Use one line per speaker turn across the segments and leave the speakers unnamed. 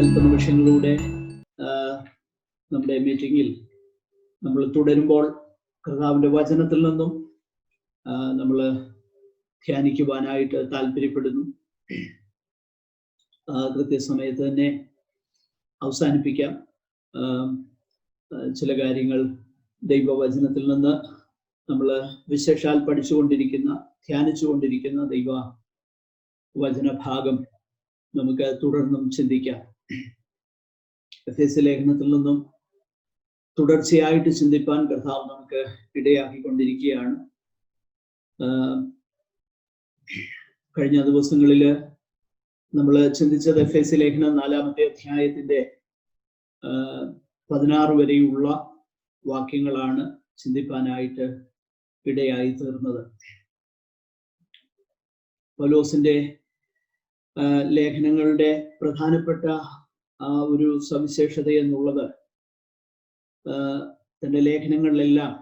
അല്പനിമിഷങ്ങളിലൂടെ നമ്മുടെ മീറ്റിംഗിൽ നമ്മൾ തുടരുമ്പോൾ കർത്താവിൻ്റെ വചനത്തിൽ നിന്നും നമ്മൾ ധ്യാനിക്കുവാനായിട്ട് താല്പര്യപ്പെടുന്നു. കൃത്യസമയത്ത് തന്നെ അവസാനിപ്പിക്കാം. ചില കാര്യങ്ങൾ ദൈവവചനത്തിൽ നിന്ന് നമ്മൾ വിശേഷാൽ പഠിച്ചുകൊണ്ടിരിക്കുന്ന, ധ്യാനിച്ചുകൊണ്ടിരിക്കുന്ന ദൈവ വചന ഭാഗം നമുക്ക് തുടർന്നും ചിന്തിക്കാം. എഫേസ്യ ലേഖനത്തിൽ നിന്നും തുടർച്ചയായിട്ട് ചിന്തിപ്പാൻ കർത്താവ് നമുക്ക് ഇടയാക്കിക്കൊണ്ടിരിക്കുകയാണ്. കഴിഞ്ഞ ദിവസങ്ങളിൽ നമ്മൾ ചിന്തിച്ചത് എഫേസ്യ ലേഖനം 4-ാമത്തെ അധ്യായത്തിന്റെ 16 വരെയുള്ള വാക്യങ്ങളാണ് ചിന്തിപ്പാനായിട്ട് ഇടയായി തീർന്നത്. പൗലോസിന്റെ ലേഖനങ്ങളുടെ പ്രധാനപ്പെട്ട ഒരു സവിശേഷത എന്നുള്ളത് തൻ്റെ ലേഖനങ്ങളിലെല്ലാം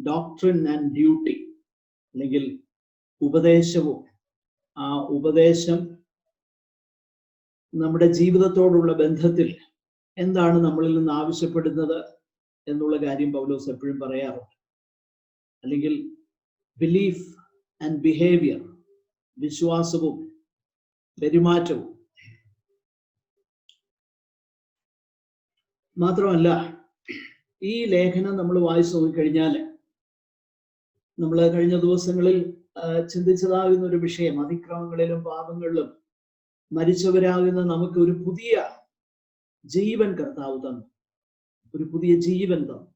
ഡോക്ട്രിൻ ആൻഡ് ഡ്യൂട്ടി, അല്ലെങ്കിൽ ഉപദേശവും, ആ ഉപദേശം നമ്മുടെ ജീവിതത്തോടുള്ള ബന്ധത്തിൽ എന്താണ് നമ്മളിൽ നിന്ന് ആവശ്യപ്പെടുന്നത് എന്നുള്ള കാര്യം പൗലോസ് എപ്പോഴും പറയാറുണ്ട്. അല്ലെങ്കിൽ ബിലീഫ് ആൻഡ് ബിഹേവിയർ, വിശ്വാസവും പെരുമാറ്റവും. മാത്രമല്ല, ഈ ലേഖനം നമ്മൾ വായിച്ചു നോക്കിക്കഴിഞ്ഞാൽ നമ്മൾ കഴിഞ്ഞ ദിവസങ്ങളിൽ ചിന്തിച്ചതാകുന്ന ഒരു വിഷയം, അതിക്രമങ്ങളിലും പാപങ്ങളിലും മരിച്ചവരാകുന്ന നമുക്ക് ഒരു പുതിയ ജീവൻ കർത്താവ് തന്നു. ഒരു പുതിയ ജീവൻ തന്നു.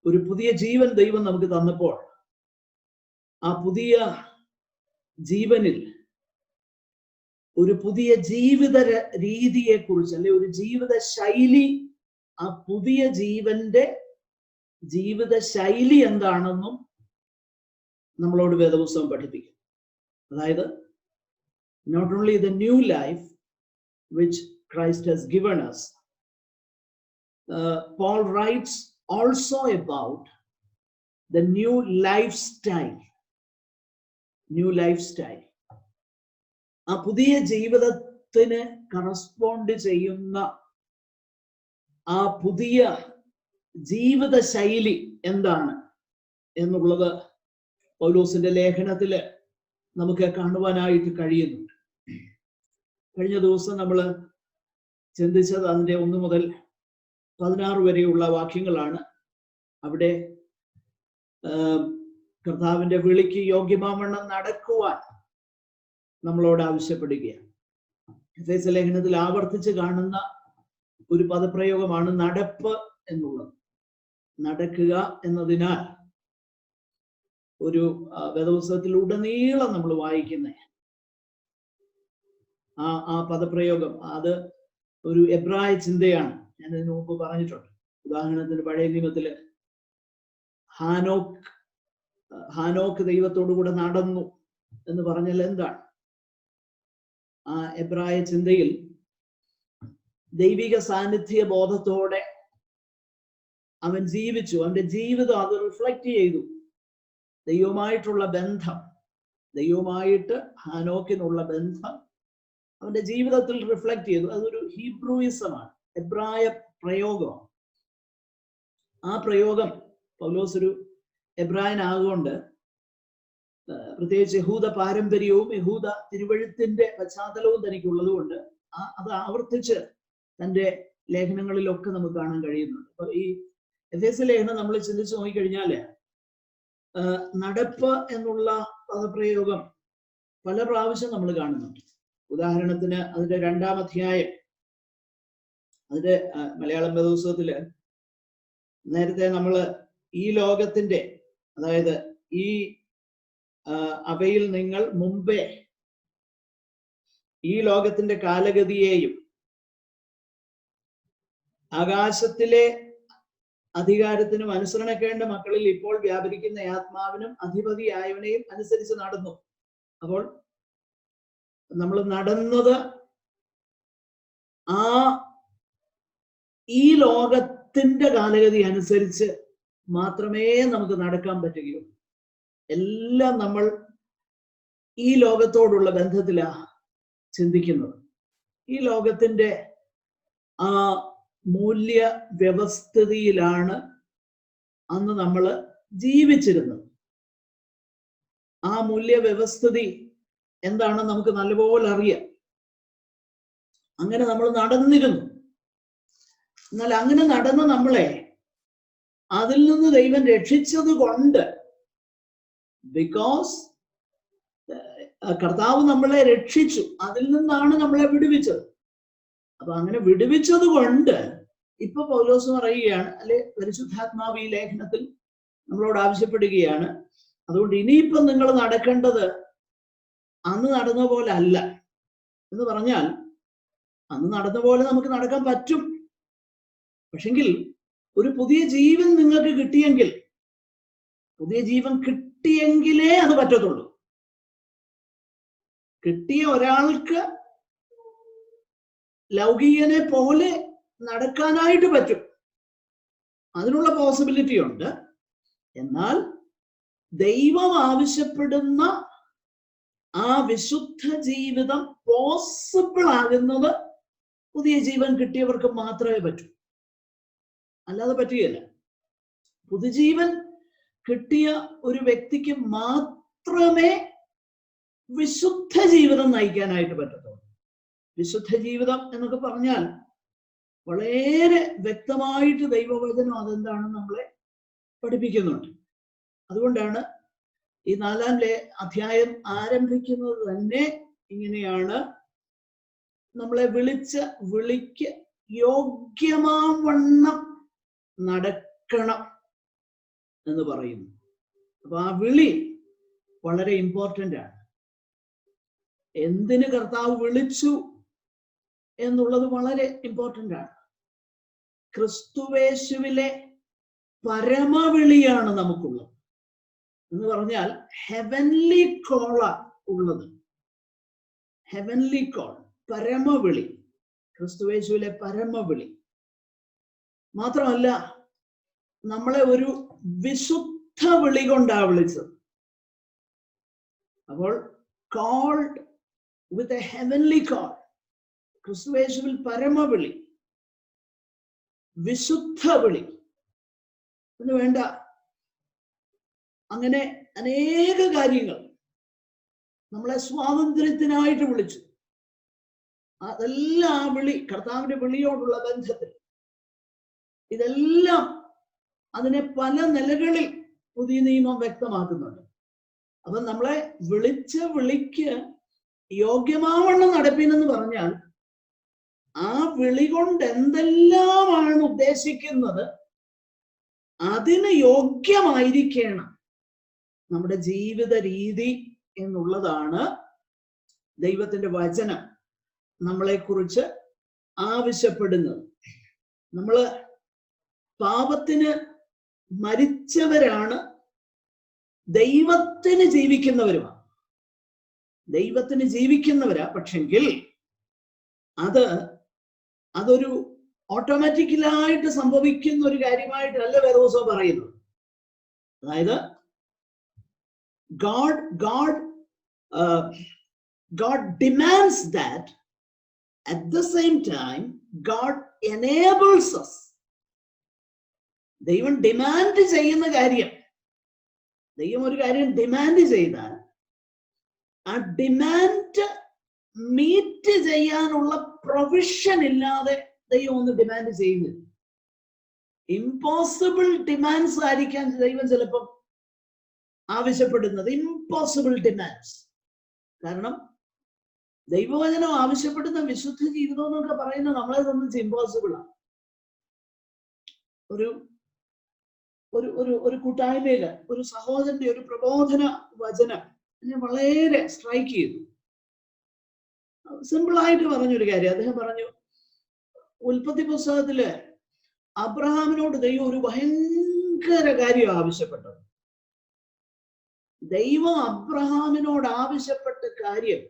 ഒരു പുതിയ ജീവൻ ദൈവം നമുക്ക് തന്നപ്പോൾ ആ പുതിയ ജീവനിൽ ഒരു പുതിയ ജീവിത രീതിയെ കുറിച്ച്, അല്ലെ ഒരു ജീവിത ശൈലി, ആ പുതിയ ജീവന്റെ ജീവിത ശൈലി എന്താണെന്നും നമ്മളോട് വേദപുസ്തകം പഠിപ്പിക്കും. അതായത് not only the new life which Christ has given us, Paul writes also about the new lifestyle. ആ പുതിയ ജീവിതത്തിന് കറസ്പോണ്ട് ചെയ്യുന്ന ആ പുതിയ ജീവിത ശൈലി എന്താണ് എന്നുള്ളത് പൗലോസിന്റെ ലേഖനത്തില് നമുക്ക് കാണുവാനായിട്ട് കഴിയുന്നുണ്ട്. കഴിഞ്ഞ ദിവസം നമ്മൾ ചിന്തിച്ചത് അതിൻ്റെ 1 മുതൽ 16 വരെയുള്ള വാക്യങ്ങളാണ്. അവിടെ കർത്താവിന്റെ വിളിക്ക് യോഗ്യമാവണ്ണം നടക്കുവാൻ നമ്മളോട് ആവശ്യപ്പെടുകയാണ്. എഫേസ്യ ലേഖനത്തിൽ ആവർത്തിച്ച് കാണുന്ന ഒരു പദപ്രയോഗമാണ് നടപ്പ് എന്നുള്ളത്. നടക്കുക എന്നതിനാൽ ഒരു വേദപുസ്തകത്തിലുടനീളം നമ്മൾ വായിക്കുന്ന ആ പദപ്രയോഗം, അത് ഒരു എബ്രായ ചിന്തയാണ്. ഞാൻ ഇതിനു മുമ്പ് പറഞ്ഞിട്ടുണ്ട്. ഉദാഹരണത്തിന് പഴയ നിയമത്തില് ഹാനോക്ക് ദൈവത്തോടു കൂടെ നടന്നു എന്ന് പറഞ്ഞാൽ എന്താണ്? ആ എബ്രായ ചിന്തയിൽ ദൈവിക സാന്നിധ്യ ബോധത്തോടെ അവൻ ജീവിച്ചു. അവന്റെ ജീവിതം അത് റിഫ്ലക്റ്റ് ചെയ്തു. ദൈവമായിട്ടുള്ള ബന്ധം, ദൈവമായിട്ട് ഹാനോക്കിനുള്ള ബന്ധം അവന്റെ ജീവിതത്തിൽ റിഫ്ലക്റ്റ് ചെയ്തു. അതൊരു ഹീബ്രൂയിസമാണ്, എബ്രായ പ്രയോഗമാണ്. ആ പ്രയോഗം, പൗലോസ് ഒരു എബ്രായനാകൊണ്ട്, പ്രത്യേകിച്ച് യഹൂദ പാരമ്പര്യവും യഹൂദ തിരുവഴുത്തിന്റെ പശ്ചാത്തലവും തനിക്കുള്ളത് കൊണ്ട് അത് ആവർത്തിച്ച് തൻ്റെ ലേഖനങ്ങളിലൊക്കെ നമുക്ക് കാണാൻ കഴിയുന്നുണ്ട്. അപ്പൊ ഈ എഫേസ്യ ലേഖനം നമ്മൾ ചിന്തിച്ച് നോക്കിക്കഴിഞ്ഞാല് നടപ്പ് എന്നുള്ള പദപ്രയോഗം പല പ്രാവശ്യം നമ്മൾ കാണുന്നുണ്ട്. ഉദാഹരണത്തിന് അതിന്റെ 2-ാം അധ്യായം, അതിന്റെ മലയാളം വേദപുസ്തകത്തില് നേരത്തെ നമ്മൾ ഈ ലോകത്തിന്റെ, അതായത് ഈ അവയിൽ നിങ്ങൾ മുമ്പേ ഈ ലോകത്തിന്റെ കാലഗതിയെയും ആകാശത്തിലെ അധികാരത്തിനും അനുസരണക്കേണ്ട മക്കളിൽ ഇപ്പോൾ വ്യാപരിക്കുന്ന ആത്മാവിനും അധിപതിയായവനെയും അനുസരിച്ച് നടന്നു. അപ്പോൾ നമ്മൾ നടന്നത് ഈ ലോകത്തിന്റെ കാലഗതി അനുസരിച്ച് മാത്രമേ നമുക്ക് നടക്കാൻ പറ്റുകയുള്ളൂ. എല്ലാം നമ്മൾ ഈ ലോകത്തോടുള്ള ബന്ധത്തിലാ ചിന്തിക്കുന്നത്. ഈ ലോകത്തിന്റെ ആ മൂല്യ വ്യവസ്ഥിതിയിലാണ് അന്ന് നമ്മൾ ജീവിച്ചിരുന്നത്. ആ മൂല്യ വ്യവസ്ഥിതി എന്താണെന്ന് നമുക്ക് നല്ലപോലെ അറിയാം. അങ്ങനെ നമ്മൾ നടന്നിരുന്നു. എന്നാൽ അങ്ങനെ നടന്ന നമ്മളെ അതിൽ നിന്ന് ദൈവം രക്ഷിച്ചത് കൊണ്ട്, ബിക്കോസ് കർത്താവ് നമ്മളെ രക്ഷിച്ചു, അതിൽ നിന്നാണ് നമ്മളെ വിടുവിച്ചത്. അപ്പൊ അങ്ങനെ വിടുവിച്ചത് കൊണ്ട് ഇപ്പൊ പൗലോസ് പറയുകയാണ്, അല്ലെ പരിശുദ്ധാത്മാവ് ഈ ലേഖനത്തിൽ നമ്മളോട് ആവശ്യപ്പെടുകയാണ്, അതുകൊണ്ട് ഇനിയിപ്പം നിങ്ങൾ നടക്കേണ്ടത് അന്ന് നടന്ന പോലെ അല്ല. എന്ന് പറഞ്ഞാൽ അന്ന് നടന്ന പോലെ നമുക്ക് നടക്കാൻ പറ്റും, പക്ഷെങ്കിൽ ഒരു പുതിയ ജീവൻ നിങ്ങൾക്ക് കിട്ടിയെങ്കിൽ, പുതിയ ജീവൻ കിട്ടിയെങ്കിലേ അത് പറ്റത്തുള്ളൂ. കിട്ടിയ ഒരാൾക്ക് ലൗകികനെ പോലെ നടക്കാനായിട്ട് പറ്റും, അതിനുള്ള പോസിബിലിറ്റി ഉണ്ട്. എന്നാൽ ദൈവം ആവശ്യപ്പെടുന്ന ആ വിശുദ്ധ ജീവിതം പോസിബിൾ ആകുന്നത് പുതിയ ജീവൻ കിട്ടിയവർക്ക് മാത്രമേ പറ്റൂ, അല്ലാതെ പറ്റുകയില്ല. പുതുജീവൻ കിട്ടിയ ഒരു വ്യക്തിക്ക് മാത്രമേ വിശുദ്ധ ജീവിതം നയിക്കാനായിട്ട് പറ്റത്തുള്ളൂ. വിശുദ്ധ ജീവിതം എന്നൊക്കെ പറഞ്ഞാൽ വളരെ വ്യക്തമായിട്ട് ദൈവവചനം അതെന്താണെന്ന് നമ്മളെ പഠിപ്പിക്കുന്നുണ്ട്. അതുകൊണ്ടാണ് ഈ 4-ാം അധ്യായം ആരംഭിക്കുന്നത് തന്നെ ഇങ്ങനെയാണ്: നമ്മളെ വിളിച്ച വിളിക്ക് യോഗ്യമാവണ്ണം നടക്കണം എന്ന് പറയുന്നു. അപ്പൊ ആ വിളി വളരെ ഇമ്പോർട്ടൻ്റ് ആണ്. എന്തിന് കർത്താവ് വിളിച്ചു എന്നുള്ളത് വളരെ ഇമ്പോർട്ടൻ്റ് ആണ്. ക്രിസ്തുവേശുവിലെ പരമവിളിയാണ് നമുക്കുള്ളത്. എന്ന് പറഞ്ഞാൽ ഹെവൻലി കോളാ ഉള്ളത്. ഹെവൻലി കോൾ, പരമവിളി, ക്രിസ്തുവേശുവിലെ പരമവിളി. മാത്രമല്ല, നമ്മളെ ഒരു വിശുദ്ധ വിളി കൊണ്ടാ വിളിച്ചത്. അപ്പോൾ called with a heavenly call, ക്രിസ്തുവേശുവിൽ പരമവിളി, വിശുദ്ധ വിളി എന്ന് വേണ്ട, അങ്ങനെ അനേക കാര്യങ്ങൾ നമ്മളെ സ്വാതന്ത്ര്യത്തിനായിട്ട് വിളിച്ചു. അതെല്ലാം ആ വിളി, കർത്താവിന്റെ വിളിയോടുള്ള ബന്ധത്തിൽ, ഇതെല്ലാം അതിനെ പല നിലകളിൽ പുതിയ നിയമം വ്യക്തമാക്കുന്നുണ്ട്. അപ്പൊ നമ്മളെ വിളിച്ച വിളിക്ക് യോഗ്യമാവണ്ണം നടപ്പിനെന്ന് പറഞ്ഞാൽ ആ വിളി കൊണ്ട് എന്തെല്ലാമാണ് ഉദ്ദേശിക്കുന്നത് അതിന് യോഗ്യമായിരിക്കണം നമ്മുടെ ജീവിത രീതി എന്നുള്ളതാണ് ദൈവത്തിന്റെ വചനം നമ്മളെ കുറിച്ച് ആവശ്യപ്പെടുന്നത്. നമ്മള് പാപത്തിന് മരിച്ചവരാണ്, ദൈവത്തിന് ജീവിക്കുന്നവരുമാണ്. ദൈവത്തിന് ജീവിക്കുന്നവരാ, പക്ഷെങ്കിൽ അതൊരു ഓട്ടോമാറ്റിക്കലായിട്ട് സംഭവിക്കുന്ന ഒരു കാര്യമായിട്ടല്ല വേദപുസ്തകം പറയുന്നത്. അതായത് God demands that. At the same time, God enables us. ദൈവം ഡിമാൻഡ് ചെയ്യുന്ന കാര്യം, ദൈവം ഒരു കാര്യം ഡിമാൻഡ് ചെയ്താൽ ആ ഡിമാൻഡ് മീറ്റ് ചെയ്യാനുള്ള പ്രൊവിഷൻ ഇല്ലാതെ ദൈവം ഒന്ന് ഡിമാൻഡ് ചെയ്യുന്നില്ല. ഇമ്പോസിബിൾ ഡിമാൻഡ്സ് ആയിരിക്കാൻ ദൈവം ചിലപ്പം ആവശ്യപ്പെടുന്നത്, ഇമ്പോസിബിൾ ഡിമാൻഡ്സ്. കാരണം ദൈവവചനം ആവശ്യപ്പെടുന്ന വിശുദ്ധ ജീവിതം എന്നൊക്കെ പറയുന്നത് നമ്മളെ സംബന്ധിച്ച് ഇമ്പോസിബിൾ ആണ്. ഒരു കൂട്ടായ്മയില് ഒരു സഹോദരന്റെ ഒരു പ്രബോധന വചനം എന്നെ വളരെ സ്ട്രൈക്ക് ചെയ്തു. സിമ്പിളായിട്ട് പറഞ്ഞൊരു കാര്യം. അദ്ദേഹം പറഞ്ഞു, ഉൽപ്പത്തി പുസ്തകത്തില് അബ്രഹാമിനോട് ദൈവം ഒരു ഭയങ്കര കാര്യം ആവശ്യപ്പെട്ടത്. ദൈവം അബ്രഹാമിനോട് ആവശ്യപ്പെട്ട കാര്യം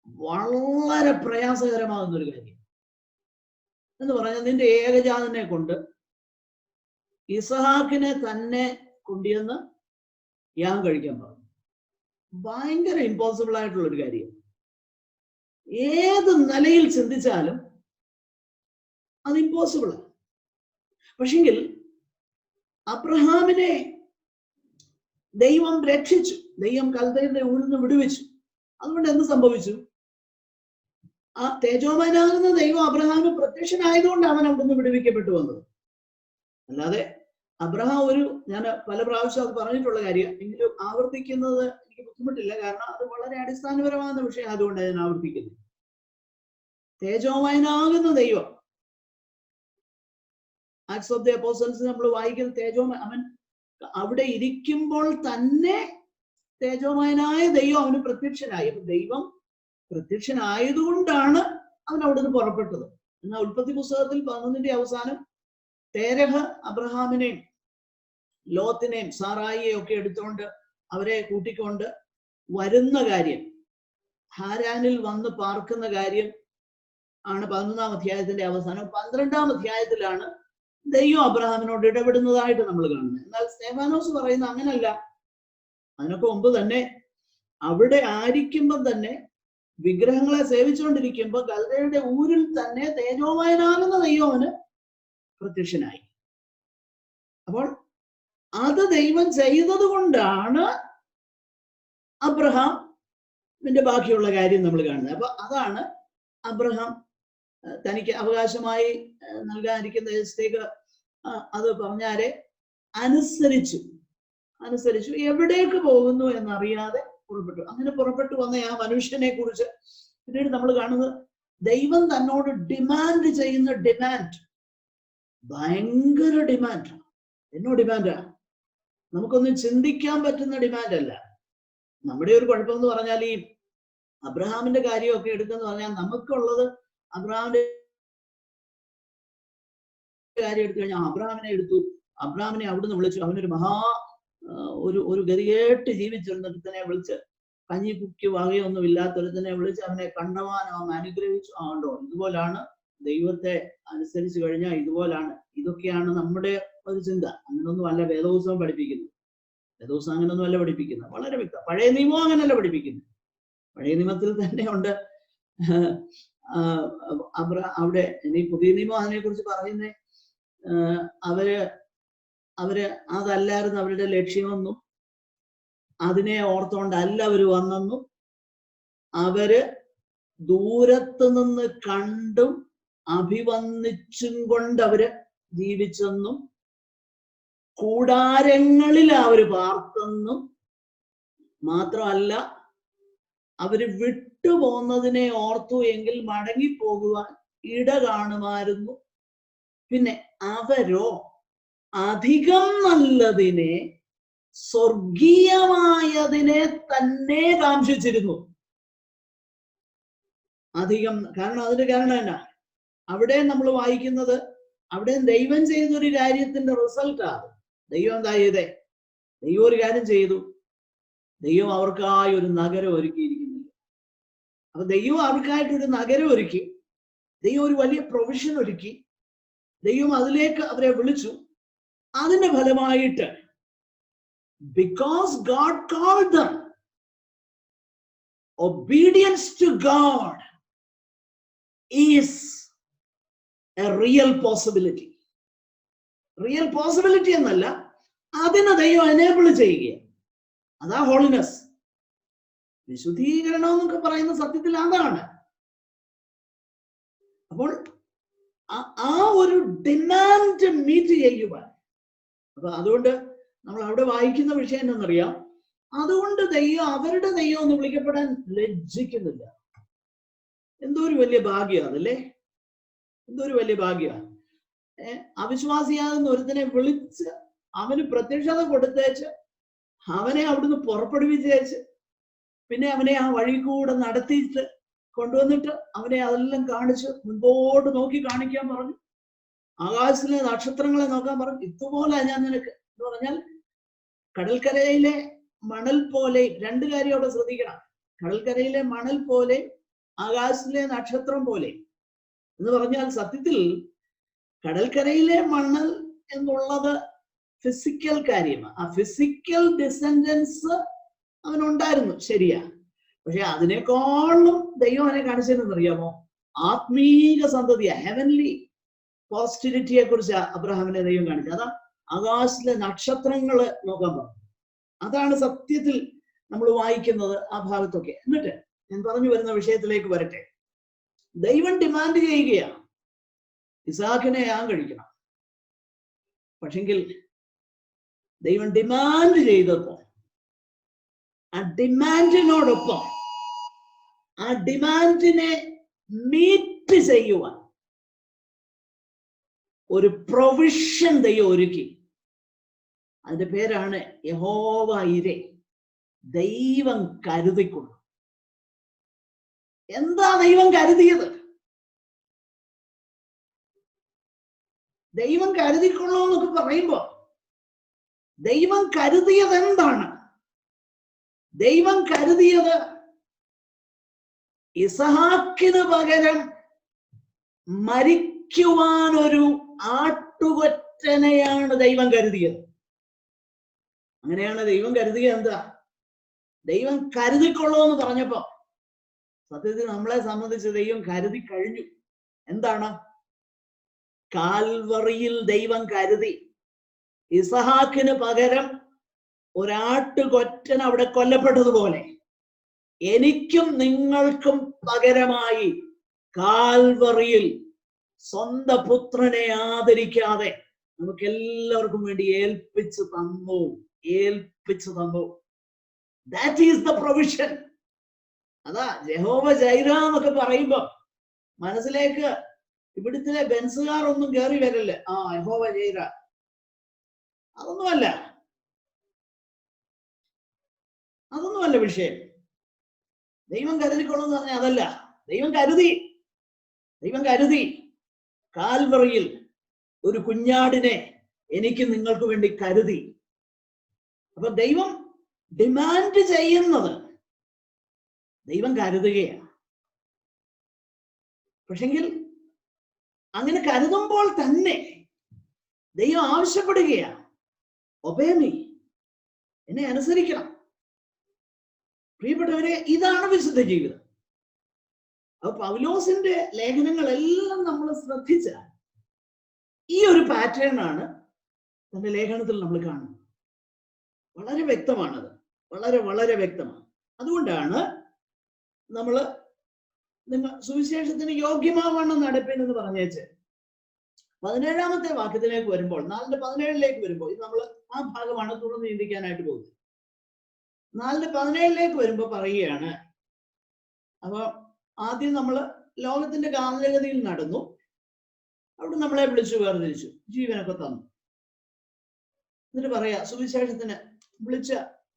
വളരെ പ്രയാസകരമാകുന്ന ഒരു കാര്യം എന്ന് പറഞ്ഞാൽ, നിന്റെ ഏകജാതനെ കൊണ്ട് ഇസഹാക്കിനെ തന്നെ കൊണ്ടുവന്ന് യാഗം കഴിക്കാൻ പറഞ്ഞു. ഭയങ്കര ഇമ്പോസിബിൾ ആയിട്ടുള്ള ഒരു കാര്യം. ഏത് നിലയിൽ ചിന്തിച്ചാലും അത് ഇമ്പോസിബിളാണ്. പക്ഷെങ്കിൽ അബ്രഹാമിനെ ദൈവം രക്ഷിച്ചു. ദൈവം കൽദയരുടെ ഊരിൽ നിന്ന് വിടുവിച്ചു. അതുകൊണ്ട് എന്ത് സംഭവിച്ചു? ആ തേജോമയനാകുന്ന ദൈവം അബ്രഹാമിന് പ്രത്യക്ഷനായതുകൊണ്ടാണ് അവൻ അവിടെ നിന്ന് വിടുവിക്കപ്പെട്ടു വന്നത്. അല്ലാതെ അബ്രഹാം ഞാൻ പല പ്രാവശ്യം അത് പറഞ്ഞിട്ടുള്ള കാര്യം, എങ്കിലും ആവർത്തിക്കുന്നത് എനിക്ക് ബുദ്ധിമുട്ടില്ല. കാരണം അത് വളരെ അടിസ്ഥാനപരമായ വിഷയം ആയതുകൊണ്ട് ഞാൻ ആവർത്തിക്കുന്നു. തേജോമയനാകുന്ന ദൈവം, ആക്ട്സ് ഓഫ് ദി അപ്പോസ്റ്റൽസ് നമ്മൾ വായിക്കുന്ന അവൻ അവിടെ ഇരിക്കുമ്പോൾ തന്നെ തേജോമയനായ ദൈവം അവന് പ്രത്യക്ഷനായി. ദൈവം പ്രത്യക്ഷനായതുകൊണ്ടാണ് അവൻ അവിടെ നിന്ന് പുറപ്പെട്ടത്. എന്നാൽ ഉൽപ്പത്തി പുസ്തകത്തിൽ 11 അവസാനം തേരഹ അബ്രഹാമിനെയും ലോത്തിനെയും സാറായിയെയും ഒക്കെ എടുത്തുകൊണ്ട് അവരെ കൂട്ടിക്കൊണ്ട് വരുന്ന കാര്യം, ഹാരാനിൽ വന്ന് പാർക്കുന്ന കാര്യം ആണ് 11-ാം അധ്യായത്തിന്റെ അവസാനം. 12-ാം അധ്യായത്തിലാണ് ദൈവം അബ്രഹാമിനോട് ഇടപെടുന്നതായിട്ട് നമ്മൾ കാണുന്നത്. എന്നാൽ സ്തെഫാനോസ് പറയുന്ന അങ്ങനല്ല. അതിനൊക്കെ മുമ്പ് തന്നെ അവിടെ ആയിരിക്കുമ്പം തന്നെ വിഗ്രഹങ്ങളെ സേവിച്ചുകൊണ്ടിരിക്കുമ്പോൾ കൽദയരുടെ ഊരിൽ തന്നെ തേജോമയനാകുന്ന ദൈവത്തിന് പ്രത്യക്ഷനായി. അപ്പോൾ അത് ദൈവം ചെയ്തത് കൊണ്ടാണ് അബ്രഹാമിന്റെ ബാക്കിയുള്ള കാര്യം നമ്മൾ കാണുന്നത്. അപ്പൊ അതാണ് അബ്രഹാം തനിക്ക് അവകാശമായി നൽകാനിരിക്കുന്ന ദേശത്തേക്ക് അത് പറഞ്ഞാരെ അനുസരിച്ചു. എവിടേക്ക് പോകുന്നു എന്നറിയാതെ പുറപ്പെട്ടു. അങ്ങനെ പുറപ്പെട്ടു വന്ന ആ മനുഷ്യനെ കുറിച്ച് പിന്നീട് നമ്മൾ കാണുന്നത് ദൈവം തന്നോട് ഡിമാൻഡ് ചെയ്യുന്ന ഡിമാൻഡ് ഭയങ്കര ഡിമാൻഡാണ്. എന്നോ ഡിമാൻഡാണ്, നമുക്കൊന്നും ചിന്തിക്കാൻ പറ്റുന്ന ഡിമാൻഡ് അല്ല. നമ്മുടെ ഒരു കുഴപ്പം എന്ന് പറഞ്ഞാൽ ഈ അബ്രഹാമിന്റെ കാര്യമൊക്കെ എടുക്കുന്ന പറഞ്ഞാൽ നമുക്കുള്ളത് അബ്രഹാമിന്റെ കാര്യം എടുത്തു കഴിഞ്ഞാൽ അബ്രഹാമിനെ എടുത്തു, അബ്രഹാമിനെ അവിടുന്ന് വിളിച്ചു, അവനൊരു ഒരു ഗതികേട്ട് ജീവിച്ചൊരുത്തനെ വിളിച്ച്, കഞ്ഞി കുക്കി വകയൊന്നും ഇല്ലാത്തൊരുത്തനെ വിളിച്ച് അവനെ കണ്ടവാനോ അവൻ അനുഗ്രഹിച്ചു. ആണ്ടോ ഇതുപോലാണ് ദൈവത്തെ അനുസരിച്ച് കഴിഞ്ഞാൽ ഇതുപോലാണ്. ഇതൊക്കെയാണ് നമ്മുടെ ഒരു ചിന്ത. അങ്ങനൊന്നും അല്ല വേദപുസ്തകം പഠിപ്പിക്കുന്നത്. വേദപുസ്തകം അങ്ങനൊന്നും അല്ല പഠിപ്പിക്കുന്നത്. വളരെ വ്യക്തം. പഴയ നിയമം അങ്ങനല്ല പഠിപ്പിക്കുന്നത്. പഴയ നിയമത്തിൽ തന്നെ ഉണ്ട്. അവിടെ ഇനി പുതിയ നിയമം അതിനെ കുറിച്ച് പറയുന്നേ, അവര് അതല്ലായിരുന്നു അവരുടെ ലക്ഷ്യമെന്നും അതിനെ ഓർത്തോണ്ടല്ല അവര് വന്നെന്നും അവര് ദൂരത്ത് നിന്ന് കണ്ടും അഭിവന്ദിച്ചും കൊണ്ട് അവര് ജീവിച്ചെന്നും കൂടാരങ്ങളിൽ അവര് പാർത്തെന്നും മാത്രമല്ല അവര് വിട്ടുപോകുന്നതിനെ ഓർത്തു എങ്കിൽ മടങ്ങിപ്പോകുവാൻ ഇട കാണുമായിരുന്നു. പിന്നെ അവരോ അധികം നല്ലതിനെ സ്വർഗീയമായതിനെ തന്നെ കാംക്ഷിച്ചിരുന്നു. അധികം കാരണം അതിന്റെ കാരണം എന്നാ? അവിടെ നമ്മൾ വായിക്കുന്നത് അവിടെ ദൈവം ചെയ്തൊരു കാര്യത്തിന്റെ റിസൾട്ടാണ്. ദൈവം എന്താ ചെയ്തേ? ദൈവം ഒരു കാര്യം ചെയ്തു. ദൈവം അവർക്കായി ഒരു നഗരം ഒരുക്കിയിരിക്കുന്നില്ല. അപ്പൊ ദൈവം അവർക്കായിട്ടൊരു നഗരം ഒരുക്കി, ദൈവം ഒരു വലിയ പ്രൊവിഷൻ ഒരുക്കി, ദൈവം അതിലേക്ക് അവരെ വിളിച്ചു. അതിന്റെ ഫലമായിട്ട് because God called them, obedience to God is a real possibility. Real possibility എന്നല്ല, അതിനെ ദൈവം എനേബിൾ ചെയ്യുക. അതാ ഹോളിനെസ്. വിശുദ്ധീകരണം എന്നൊക്കെ പറയുന്ന സത്യത്തിൽ അതാണ്. അപ്പോൾ ആ ഒരു ഡിമാൻഡ് മീറ്റ് ചെയ്യുവാൻ, അപ്പൊ അതുകൊണ്ട് നമ്മൾ അവിടെ വായിക്കുന്ന വിഷയം എന്നറിയാം. അതുകൊണ്ട് ദൈവം അവരുടെ ദൈവം എന്ന് വിളിക്കപ്പെടാൻ ലജ്ജിക്കുന്നില്ല. എന്തോ ഒരു വലിയ ഭാഗ്യമാണ് അതല്ലേ? എന്തോ ഒരു വലിയ ഭാഗ്യമാണ്. അവിശ്വാസിയാകുന്ന ഒരുത്തനെ വിളിച്ച് അവന് പ്രത്യക്ഷത കൊടുത്തേച്ച് അവനെ അവിടുന്ന് പുറപ്പെടുവിച്ചേച്ച് പിന്നെ അവനെ ആ വഴി കൂടെ നടത്തിയിട്ട് കൊണ്ടുവന്നിട്ട് അവനെ അതെല്ലാം കാണിച്ച് മുൻപോട്ട് നോക്കി കാണിക്കാൻ പറഞ്ഞു. ആകാശത്തിലെ നക്ഷത്രങ്ങളെ നോക്കാൻ പറഞ്ഞു. ഇതുപോലെ ഞാൻ നിനക്ക് എന്ന് പറഞ്ഞാൽ കടൽക്കരയിലെ മണൽ പോലെ, രണ്ട് കാര്യം അവിടെ ശ്രദ്ധിക്കണം. കടൽക്കരയിലെ മണൽ പോലെ ആകാശത്തിലെ നക്ഷത്രം പോലെ എന്ന് പറഞ്ഞാൽ സത്യത്തിൽ കടൽക്കരയിലെ മണൽ എന്നുള്ളത് ഫിസിക്കൽ കാര്യമാണ്. ആ ഫിസിക്കൽ ഡിസെൻഡൻസ് അവനുണ്ടായിരുന്നു, ശരിയാ. പക്ഷെ അതിനേക്കാളും ദൈവം അവനെ കാണിച്ചതെന്ന് അറിയാമോ? ആത്മീക സന്തതിയ, ഹെവൻലി പോസ്റ്ററിറ്റിയെ കുറിച്ച് അബ്രഹാമിനെ ദൈവം കാണിച്ചത്. അതാ ആകാശത്തിലെ നക്ഷത്രങ്ങള് നോക്കാൻ പറഞ്ഞു. അതാണ് സത്യത്തിൽ നമ്മൾ വായിക്കുന്നത് ആ ഭാഗത്തൊക്കെ. എന്നിട്ട് ഞാൻ പറഞ്ഞു വരുന്ന വിഷയത്തിലേക്ക് വരട്ടെ. ദൈവം ഡിമാൻഡ് ചെയ്യുകയാണ്, ഇസാഖിനെ യാഗം കഴിക്കണം. പക്ഷെങ്കിൽ ദൈവം ഡിമാൻഡ് ചെയ്തപ്പോ ആ ഡിമാൻഡിനോടൊപ്പം ആ ഡിമാൻഡിനെ മീറ്റ് ചെയ്യുവാൻ ഒരു പ്രൊവിഷൻ ദൈവം ഒരുക്കി. അതിന്റെ പേരാണ് യഹോവ ഇരേ, ദൈവം കരുതിക്കൊള്ളു. എന്താ ദൈവം കരുതിയത്? ദൈവം കരുതിക്കൊള്ളൂ എന്നൊക്കെ പറയുമ്പോ ദൈവം കരുതിയത് എന്താണ്? ദൈവം കരുതിയത് ഇസഹാക്കിന് പകരം മരിക്കുവാൻ ഒരു ആട്ടുകൊറ്റനെയാണ് ദൈവം കരുതിയത്. അങ്ങനെയാണ് ദൈവം കരുതിയത്. എന്താ ദൈവം കരുതിക്കൊള്ളൂ എന്ന് പറഞ്ഞപ്പോ സത്യത്തിൽ നമ്മളെ സംബന്ധിച്ച് ദൈവം കരുതി കഴിഞ്ഞു. എന്താണ്? കാൽവറിയിൽ ദൈവം കരുതി. ഇസഹാക്കിന് പകരം ഒരാട്ടുകൊറ്റൻ അവിടെ കൊല്ലപ്പെട്ടതുപോലെ എനിക്കും നിങ്ങൾക്കും പകരമായി കാൽവറിയിൽ സ്വന്തം പുത്രനെ ആദരിക്കാതെ നമുക്ക് എല്ലാവർക്കും വേണ്ടി ഏൽപ്പിച്ചു തന്നു. That is the provision. അതാ യഹോവ ജൈറ എന്നൊക്കെ പറയുമ്പോ മനസ്സിലേക്ക് ഇവിടുത്തെ ബെൻസുകാർ ഒന്നും കയറി വരല്ലേ. ആ യഹോവ ജൈറ, അതൊന്നുമല്ല വിഷയം. ദൈവം കരുതിക്കൊള്ളുന്ന് പറഞ്ഞാൽ അതല്ല. ദൈവം കരുതി കാൽവറിയിൽ ഒരു കുഞ്ഞാടിനെ എനിക്ക് നിങ്ങൾക്ക് വേണ്ടി കരുതി. അപ്പൊ ദൈവം ഡിമാൻഡ് ചെയ്യുന്നത് ദൈവം കരുതുകയാണ്. പക്ഷെങ്കിൽ അങ്ങനെ കരുതുമ്പോൾ തന്നെ ദൈവം ആവശ്യപ്പെടുകയാണ്, ഒബേ മീ, എന്നെ അനുസരിക്കണം. പ്രിയപ്പെട്ടവരെ, ഇതാണ് വിശുദ്ധ ജീവിതം. അപ്പൊ പൗലോസിന്റെ ലേഖനങ്ങളെല്ലാം നമ്മൾ ശ്രദ്ധിച്ചാൽ ഈ ഒരു പാറ്റേൺ ആണ് തന്റെ ലേഖനത്തിൽ നമ്മൾ കാണുന്നത്. വളരെ വ്യക്തമാണത്, വളരെ വ്യക്തമാണ്. അതുകൊണ്ടാണ് നിങ്ങൾ സുവിശേഷത്തിന് യോഗ്യമാവണ്ണം നടപ്പിൻ എന്ന് പറഞ്ഞേച്ച് 17-ാമത്തെ വാക്യത്തിലേക്ക് വരുമ്പോൾ, 4:17 വരുമ്പോൾ, ഇത് നമ്മൾ ആ ഭാഗമാണ് തുടർന്ന് ചിന്തിക്കാനായിട്ട് പോകുന്നത്. 4:17 വരുമ്പോ പറയുകയാണ്, അപ്പൊ ആദ്യം നമ്മൾ ലോകത്തിന്റെ കാലഗതിയിൽ നടന്നു, അവിടെ നമ്മളെ വിളിച്ചു വേർതിരിച്ചു, ജീവനൊക്കെ തന്നു. എന്നിട്ട് പറയാ സുവിശേഷത്തിന്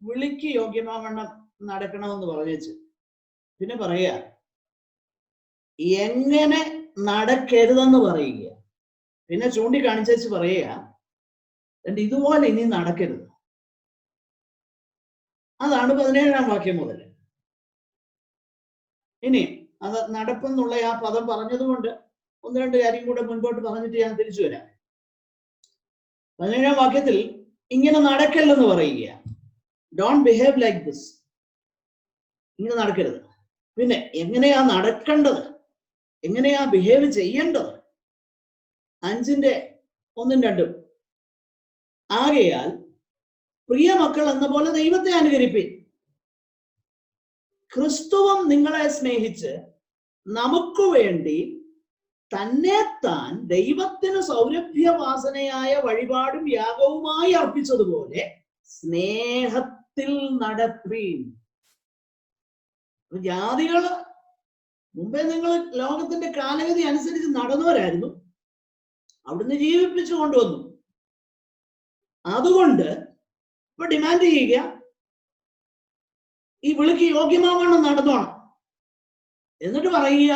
വിളിക്ക് യോഗ്യമാവണ്ണം നടക്കണമെന്ന് പറഞ്ഞേച്ച് പിന്നെ പറയാ എങ്ങനെ നടക്കരുതെന്ന് പറയുക. പിന്നെ ചൂണ്ടിക്കാണിച്ചു പറയുക ഇതുപോലെ ഇനി നടക്കരുത്. അതാണ് 17-ാം വാക്യം മുതൽ. ഇനി അത് നടപ്പെന്നുള്ള ആ പദം പറഞ്ഞതുകൊണ്ട് 1-2 കാര്യം കൂടെ മുൻപോട്ട് പറഞ്ഞിട്ട് ഞാൻ തിരിച്ചു വരാം. 17-ാം വാക്യത്തിൽ ഇങ്ങനെ നടക്കല്ലെന്ന് പറയുക. Don't behave like this. ഇങ്ങനെ നടക്കരുത്. പിന്നെ എങ്ങനെയാ നടക്കേണ്ടത്, എങ്ങനെയാ ബിഹേവ് ചെയ്യേണ്ടത്? 5:1-2 ആകയാൽ പ്രിയ മക്കൾ എന്ന പോലെ ദൈവത്തെ അനുകരിപ്പിൻ. ക്രിസ്തുവും നിങ്ങളെ സ്നേഹിച്ച് നമുക്ക് വേണ്ടി തന്നെത്താൻ ദൈവത്തിന് സൗരഭ്യവാസനയായ വഴിപാടും യാഗവുമായി അർപ്പിച്ചതുപോലെ സ്നേഹത്തിൽ നടപ്പീൻ. ജാതികള് മുമ്പേ നിങ്ങൾ ലോകത്തിന്റെ കാലഗതി അനുസരിച്ച് നടന്നവരായിരുന്നു, അവിടുന്ന് ജീവിപ്പിച്ചു കൊണ്ടുവന്നു. അതുകൊണ്ട് ഇപ്പൊ ഡിമാൻഡ് ചെയ്യുക, ഈ വിളിക്ക് യോഗ്യമാവണ്ണം നടന്നോണം. എന്നിട്ട് പറയുക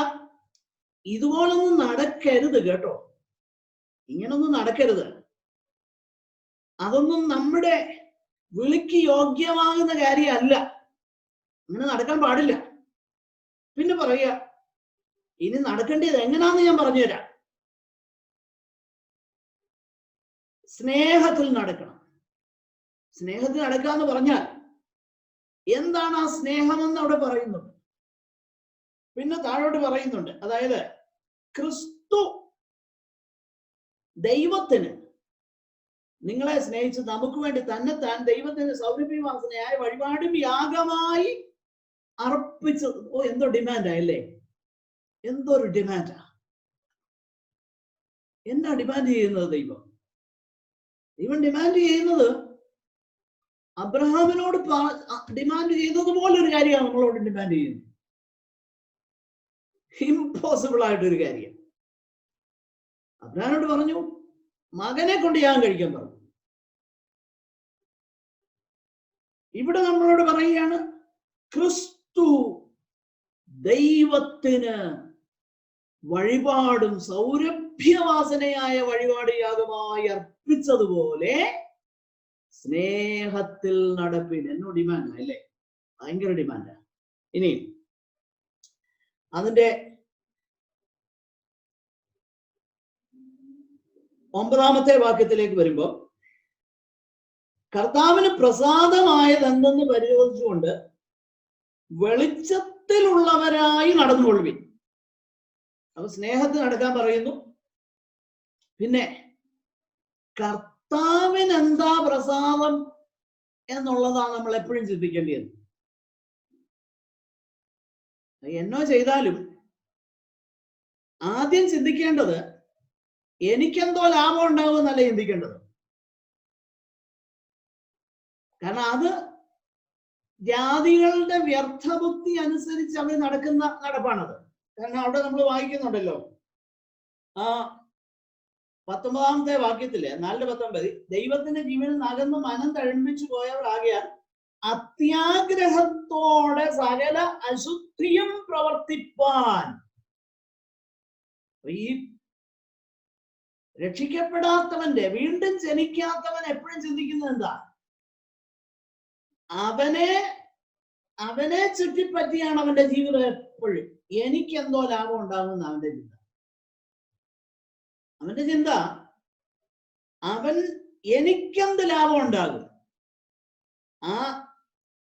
ഇതുപോലൊന്നും നടക്കരുത് കേട്ടോ, ഇങ്ങനൊന്നും നടക്കരുത്. അതൊന്നും നമ്മുടെ വിളിക്ക് യോഗ്യമാകുന്ന കാര്യമല്ല, അങ്ങനെ നടക്കാൻ പാടില്ല. പിന്നെ പറയുക ഇനി നടക്കേണ്ടത് എങ്ങനാന്ന് ഞാൻ പറഞ്ഞുതരാം. സ്നേഹത്തിൽ നടക്കണം. സ്നേഹത്തിൽ നടക്കാന്ന് പറഞ്ഞാൽ എന്താണ് ആ സ്നേഹമെന്ന് അവിടെ പറയുന്നുണ്ട്. പിന്നെ താഴോട്ട് പറയുന്നുണ്ട്, അതായത് ക്രിസ്തു ദൈവത്തിന് നിങ്ങളെ സ്നേഹിച്ച് നമുക്ക് വേണ്ടി തന്നെത്താൻ ദൈവത്തിന് സൗരഭ്യവാസനയായ വഴിപാടും യാഗമായി അർപ്പിച്ചത്. ഓ, എന്തോ ഡിമാൻഡാ അല്ലേ, എന്തൊരു ഡിമാൻഡാ. എന്നാ ഡിമാൻഡ് ചെയ്യുന്നത് ദൈവം? ദൈവം ഡിമാൻഡ് ചെയ്യുന്നത് അബ്രഹാമിനോട് ഡിമാൻഡ് ചെയ്തതുപോലെ ഒരു കാര്യമാണ് നമ്മളോട് ഡിമാൻഡ് ചെയ്യുന്നത്. ഇമ്പോസിബിൾ ആയിട്ടൊരു കാര്യം. അബ്രഹാമിനോട് പറഞ്ഞു, മകനെ കൊണ്ട് യാഗം കഴിക്കാൻ പറഞ്ഞു. ഇവിടെ നമ്മളോട് പറയുകയാണ്, ക്രിസ്തു ദൈവത്തിന് വഴിപാടും സൗരഭ്യവാസനയായ വഴിപാട് യാഗമായി അർപ്പിച്ചതുപോലെ സ്നേഹത്തിൽ നടപ്പിൻ. എന്നോ ഡിമാൻഡാ അല്ലേ, ഭയങ്കര ഡിമാൻഡാ. ഇനി അതിന്റെ 9-ാമത്തെ വാക്യത്തിലേക്ക് വരുമ്പോൾ, കർത്താവിന് പ്രസാദമായതെന്തെന്ന് പരിശോധിച്ചുകൊണ്ട് വെളിച്ചത്തിലുള്ളവരായി നടന്നുകൊള്ളുവിൻ. അപ്പൊ സ്നേഹത്തിൽ നടക്കാൻ പറയുന്നു. പിന്നെ കർത്താവിന് എന്താ പ്രസാദം എന്നുള്ളതാണ് നമ്മൾ എപ്പോഴും ചിന്തിക്കേണ്ടത്. എന്നോ ചെയ്താലും ആദ്യം ചിന്തിക്കേണ്ടത് എനിക്കെന്തോ ലാഭം ഉണ്ടാവും എന്നല്ല ചിന്തിക്കേണ്ടത്. കാരണം അത് ജാതികളുടെ വ്യർത്ഥബുദ്ധി അനുസരിച്ച് അവർ നടക്കുന്ന നടപ്പാണത്. കാരണം അവിടെ നമ്മൾ വായിക്കുന്നുണ്ടല്ലോ, ആ 19-ാമത്തെ വാക്യത്തില് 4:19, ദൈവത്തിന്റെ ജീവനിൽ അകന്ന് മനം തഴമ്പിച്ചു പോയവർ ആകയാൽ അത്യാഗ്രഹത്തോടെ സകല അശുദ്ധിയും പ്രവർത്തിപ്പാൻ. ഈ രക്ഷിക്കപ്പെടാത്തവന്റെ, വീണ്ടും ജനിക്കാത്തവൻ എപ്പോഴും ചിന്തിക്കുന്നത് എന്താ? അവനെ ചുറ്റിപ്പറ്റിയാണ് അവന്റെ ജീവിതം എപ്പോഴും. എനിക്കെന്തോ ലാഭം ഉണ്ടാകുന്ന അവന്റെ ചിന്ത. അവന്റെ ചിന്ത എനിക്കെന്ത് ലാഭം ഉണ്ടാകും,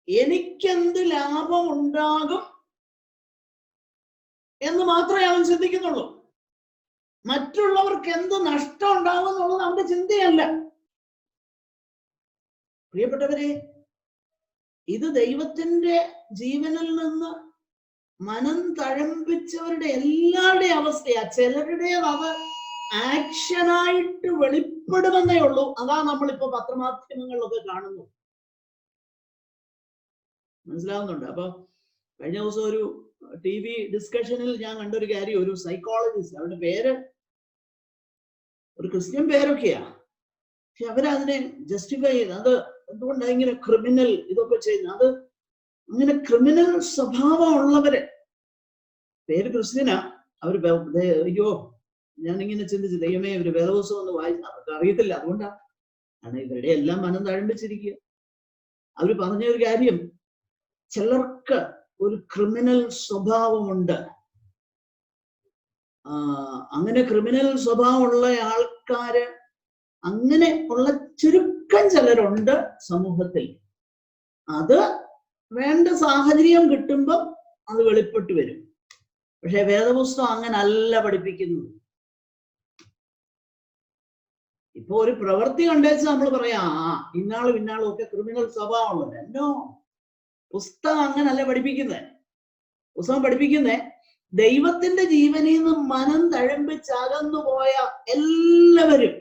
എനിക്കെന്ത് ലാഭം ഉണ്ടാകും എന്ന് മാത്രമേ അവൻ ചിന്തിക്കുന്നുള്ളൂ. മറ്റുള്ളവർക്ക് എന്ത് നഷ്ടം ഉണ്ടാകും എന്നുള്ളത് അവന്റെ ചിന്തയല്ല. പ്രിയപ്പെട്ടവരെ, ഇത് ദൈവത്തിന്റെ ജീവനിൽ നിന്ന് മനം തഴമ്പിച്ചവരുടെ എല്ലാവരുടെയും അവസ്ഥയാ. ചിലരുടേത് അത് ആക്ഷനായിട്ട് വെളിപ്പെടുമെന്നേ ഉള്ളൂ. അതാ നമ്മളിപ്പോ പത്രമാധ്യമങ്ങളിലൊക്കെ കാണുന്നു. മനസ്സിലാവുന്നുണ്ട്? അപ്പൊ കഴിഞ്ഞ ദിവസം ഒരു TV ഡിസ്കഷനിൽ ഞാൻ കണ്ടൊരു കാര്യം, ഒരു സൈക്കോളജിസ്റ്റ്, അവരുടെ പേര് ഒരു ക്രിസ്ത്യൻ പേരൊക്കെയാ, പക്ഷെ അവരതിനെ ജസ്റ്റിഫൈ ചെയ്ത്, അത് എന്തുകൊണ്ടാണ് ഇങ്ങനെ ക്രിമിനൽ ഇതൊക്കെ ചെയ്യുന്നത്, അത് അങ്ങനെ ക്രിമിനൽ സ്വഭാവം ഉള്ളവര്, പേര് ക്രിസ്ത്യനാ, അവര് അയ്യോ, ഞാനിങ്ങനെ ചിന്തിച്ചു, ദൈവമേ ഇവര് വേദപുസ്തകം ഒന്ന് വായിച്ചു, അവർക്ക് അറിയത്തില്ല, അതുകൊണ്ടാണ്. കാരണം ഇവരുടെ എല്ലാം മനം തഴമ്പിച്ചിരിക്കുക. അവര് പറഞ്ഞ ഒരു കാര്യം, ചിലർക്ക് ഒരു ക്രിമിനൽ സ്വഭാവമുണ്ട്. അങ്ങനെ ക്രിമിനൽ സ്വഭാവമുള്ള ആൾക്കാര്, അങ്ങനെ ഉള്ള ചുരുക്കം ചിലരുണ്ട് സമൂഹത്തിൽ. അത് വേണ്ട സാഹചര്യം കിട്ടുമ്പം അത് വെളിപ്പെട്ട് വരും. പക്ഷെ വേദപുസ്തകം അങ്ങനെ അല്ല പഠിപ്പിക്കുന്നത്. ഇപ്പൊ ഒരു പ്രവൃത്തി കണ്ടേച്ച് നമ്മൾ പറയാം, ഇന്നാളും ഇന്നാളും ഒക്കെ ക്രിമിനൽ സ്വഭാവമുള്ളത്. എന്നോ പുസ്തകം അങ്ങനല്ല പഠിപ്പിക്കുന്നത്. പുസ്തകം പഠിപ്പിക്കുന്നത് ദൈവത്തിന്റെ ജീവനിൽ നിന്ന് മനം തഴമ്പിച്ചകന്നു പോയ എല്ലാവരും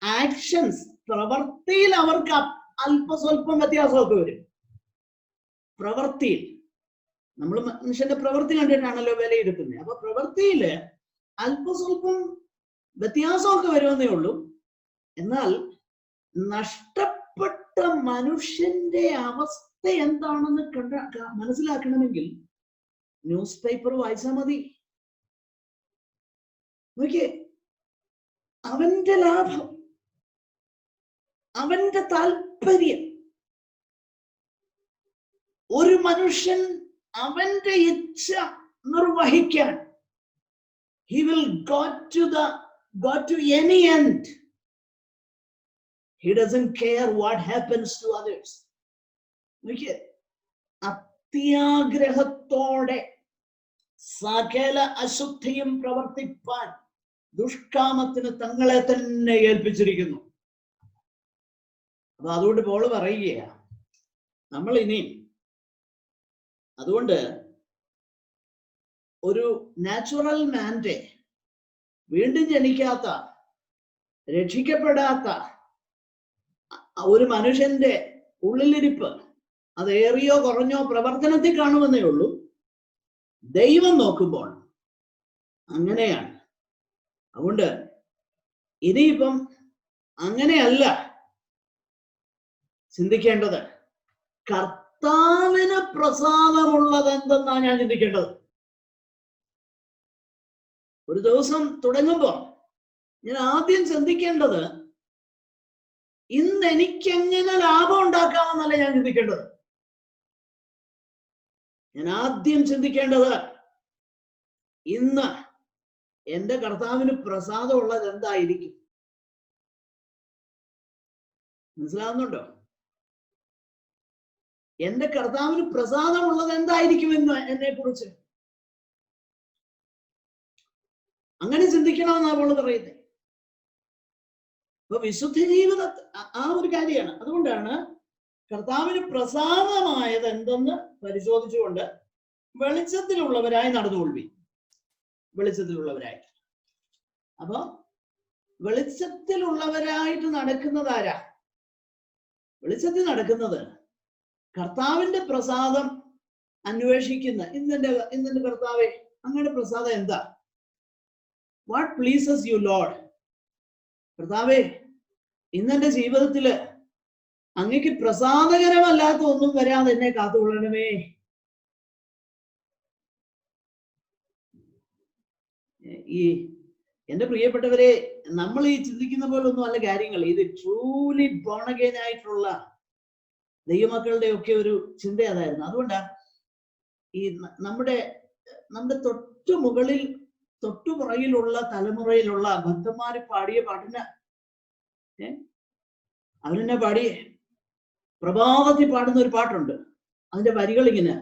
ആക്ഷൻസ്, പ്രവൃത്തിയിൽ അവർക്ക് അല്പസ്വല്പം വ്യത്യാസമൊക്കെ വരും. പ്രവൃത്തിയിൽ നമ്മൾ മനുഷ്യന്റെ പ്രവൃത്തി കണ്ടിട്ടാണല്ലോ വിലയിരുത്തുന്നത്. അപ്പൊ പ്രവൃത്തിയില് അല്പസ്വല്പം വ്യത്യാസമൊക്കെ വരുമെന്നേ ഉള്ളൂ. എന്നാൽ നഷ്ടപ്പെട്ട മനുഷ്യന്റെ അവസ്ഥ എന്താണെന്ന് മനസ്സിലാക്കണമെങ്കിൽ ന്യൂസ് പേപ്പർ വായിച്ചാൽ മതി. നോക്കിയേ, അവന്റെ ലാഭം, അവന്റെ താല്പര്യം, ഒരു മനുഷ്യൻ അവന്റെ ഇച്ഛ നിർവഹിക്കാൻ he will go to any end. He doesn't care what happens to others. അത്യാഗ്രഹത്തോടെ സകല അശുദ്ധിയും പ്രവർത്തിപ്പാൻ ദുഷ്കാമത്തിന് തങ്ങളെ തന്നെ ഏൽപ്പിച്ചിരിക്കുന്നു. അപ്പൊ അതുകൊണ്ട് പോൾ പറയുകയാണ്, നമ്മൾ ഇനി അതുകൊണ്ട് ഒരു നാച്ചുറൽ മാൻ്റെ, വീണ്ടും ജനിക്കാത്ത, രക്ഷിക്കപ്പെടാത്ത ഒരു മനുഷ്യന്റെ ഉള്ളിലിരിപ്പ് അത് ഏറിയോ കുറഞ്ഞോ പ്രവർത്തനത്തിൽ കാണുമെന്നേ ഉള്ളൂ. ദൈവം നോക്കുമ്പോൾ അങ്ങനെയാണ്. അതുകൊണ്ട് ഇനിയിപ്പം അങ്ങനെയല്ല ചിന്തിക്കേണ്ടത്. കർത്താവിന് പ്രസാദമുള്ളത് എന്തെന്നാണ് ഞാൻ ചിന്തിക്കേണ്ടത്. ഒരു ദിവസം തുടങ്ങുമ്പോൾ ഞാൻ ആദ്യം ചിന്തിക്കേണ്ടത് ഇന്ന് എനിക്ക് എങ്ങനെ ലാഭം ഉണ്ടാക്കാമെന്നല്ല ഞാൻ ചിന്തിക്കേണ്ടത്. ഞാൻ ആദ്യം ചിന്തിക്കേണ്ടത് ഇന്ന് എന്റെ കർത്താവിന് പ്രസാദമുള്ളത് എന്തായിരിക്കും. മനസ്സിലാവുന്നുണ്ടോ? എന്റെ കർത്താവിന് പ്രസാദമുള്ളത് എന്തായിരിക്കും എന്ന് എന്നെ കുറിച്ച് അങ്ങനെ ചിന്തിക്കണമെന്നാണ് അവള് പറയുന്നത്. അപ്പൊ വിശുദ്ധ ജീവിതത്തെ ആ ഒരു കാര്യമാണ്. അതുകൊണ്ടാണ് കർത്താവിന് പ്രസാദമായത് എന്തെന്ന് പരിശോധിച്ചുകൊണ്ട് വെളിച്ചത്തിലുള്ളവരായി നടന്നുകൊള്ളി. വെളിച്ചത്തിലുള്ളവരായി. അപ്പൊ വെളിച്ചത്തിലുള്ളവരായിട്ട് നടക്കുന്നത് ആരാ? വെളിച്ചത്തിൽ നടക്കുന്നത് കർത്താവിന്റെ പ്രസാദം അന്വേഷിക്കുന്ന ഇന്നെന്റെ കർത്താവെ അങ്ങയുടെ പ്രസാദം എന്താ? What pleases you Lord? കർത്താവെ ഇന്നെന്റെ ജീവിതത്തില് അങ്ങക്ക് പ്രസാദകരമല്ലാത്ത ഒന്നും വരാതെ എന്നെ കാത്തുകൊള്ളണമേ. ഈ എന്റെ പ്രിയപ്പെട്ടവരെ, നമ്മൾ ഈ ചിന്തിക്കുന്ന പോലെ ഒന്നും അല്ല കാര്യങ്ങൾ. ഇത് ട്രൂലി ബോൺ അഗൈൻ ആയിട്ടുള്ള ദൈവമക്കളുടെ ഒക്കെ ഒരു ചിന്ത അതായിരുന്നു. അതുകൊണ്ടാണ് ഈ നമ്മുടെ തൊട്ടു മുകളിൽ തൊട്ടുപുറകിലുള്ള തലമുറയിലുള്ള ഭക്തന്മാര് പാടിയ പാട്ടിന് അവരെന്നെ പാടി പ്രഭാതത്തിൽ പാടുന്ന ഒരു പാട്ടുണ്ട്. അതിന്റെ വരികൾ ഇങ്ങനെ: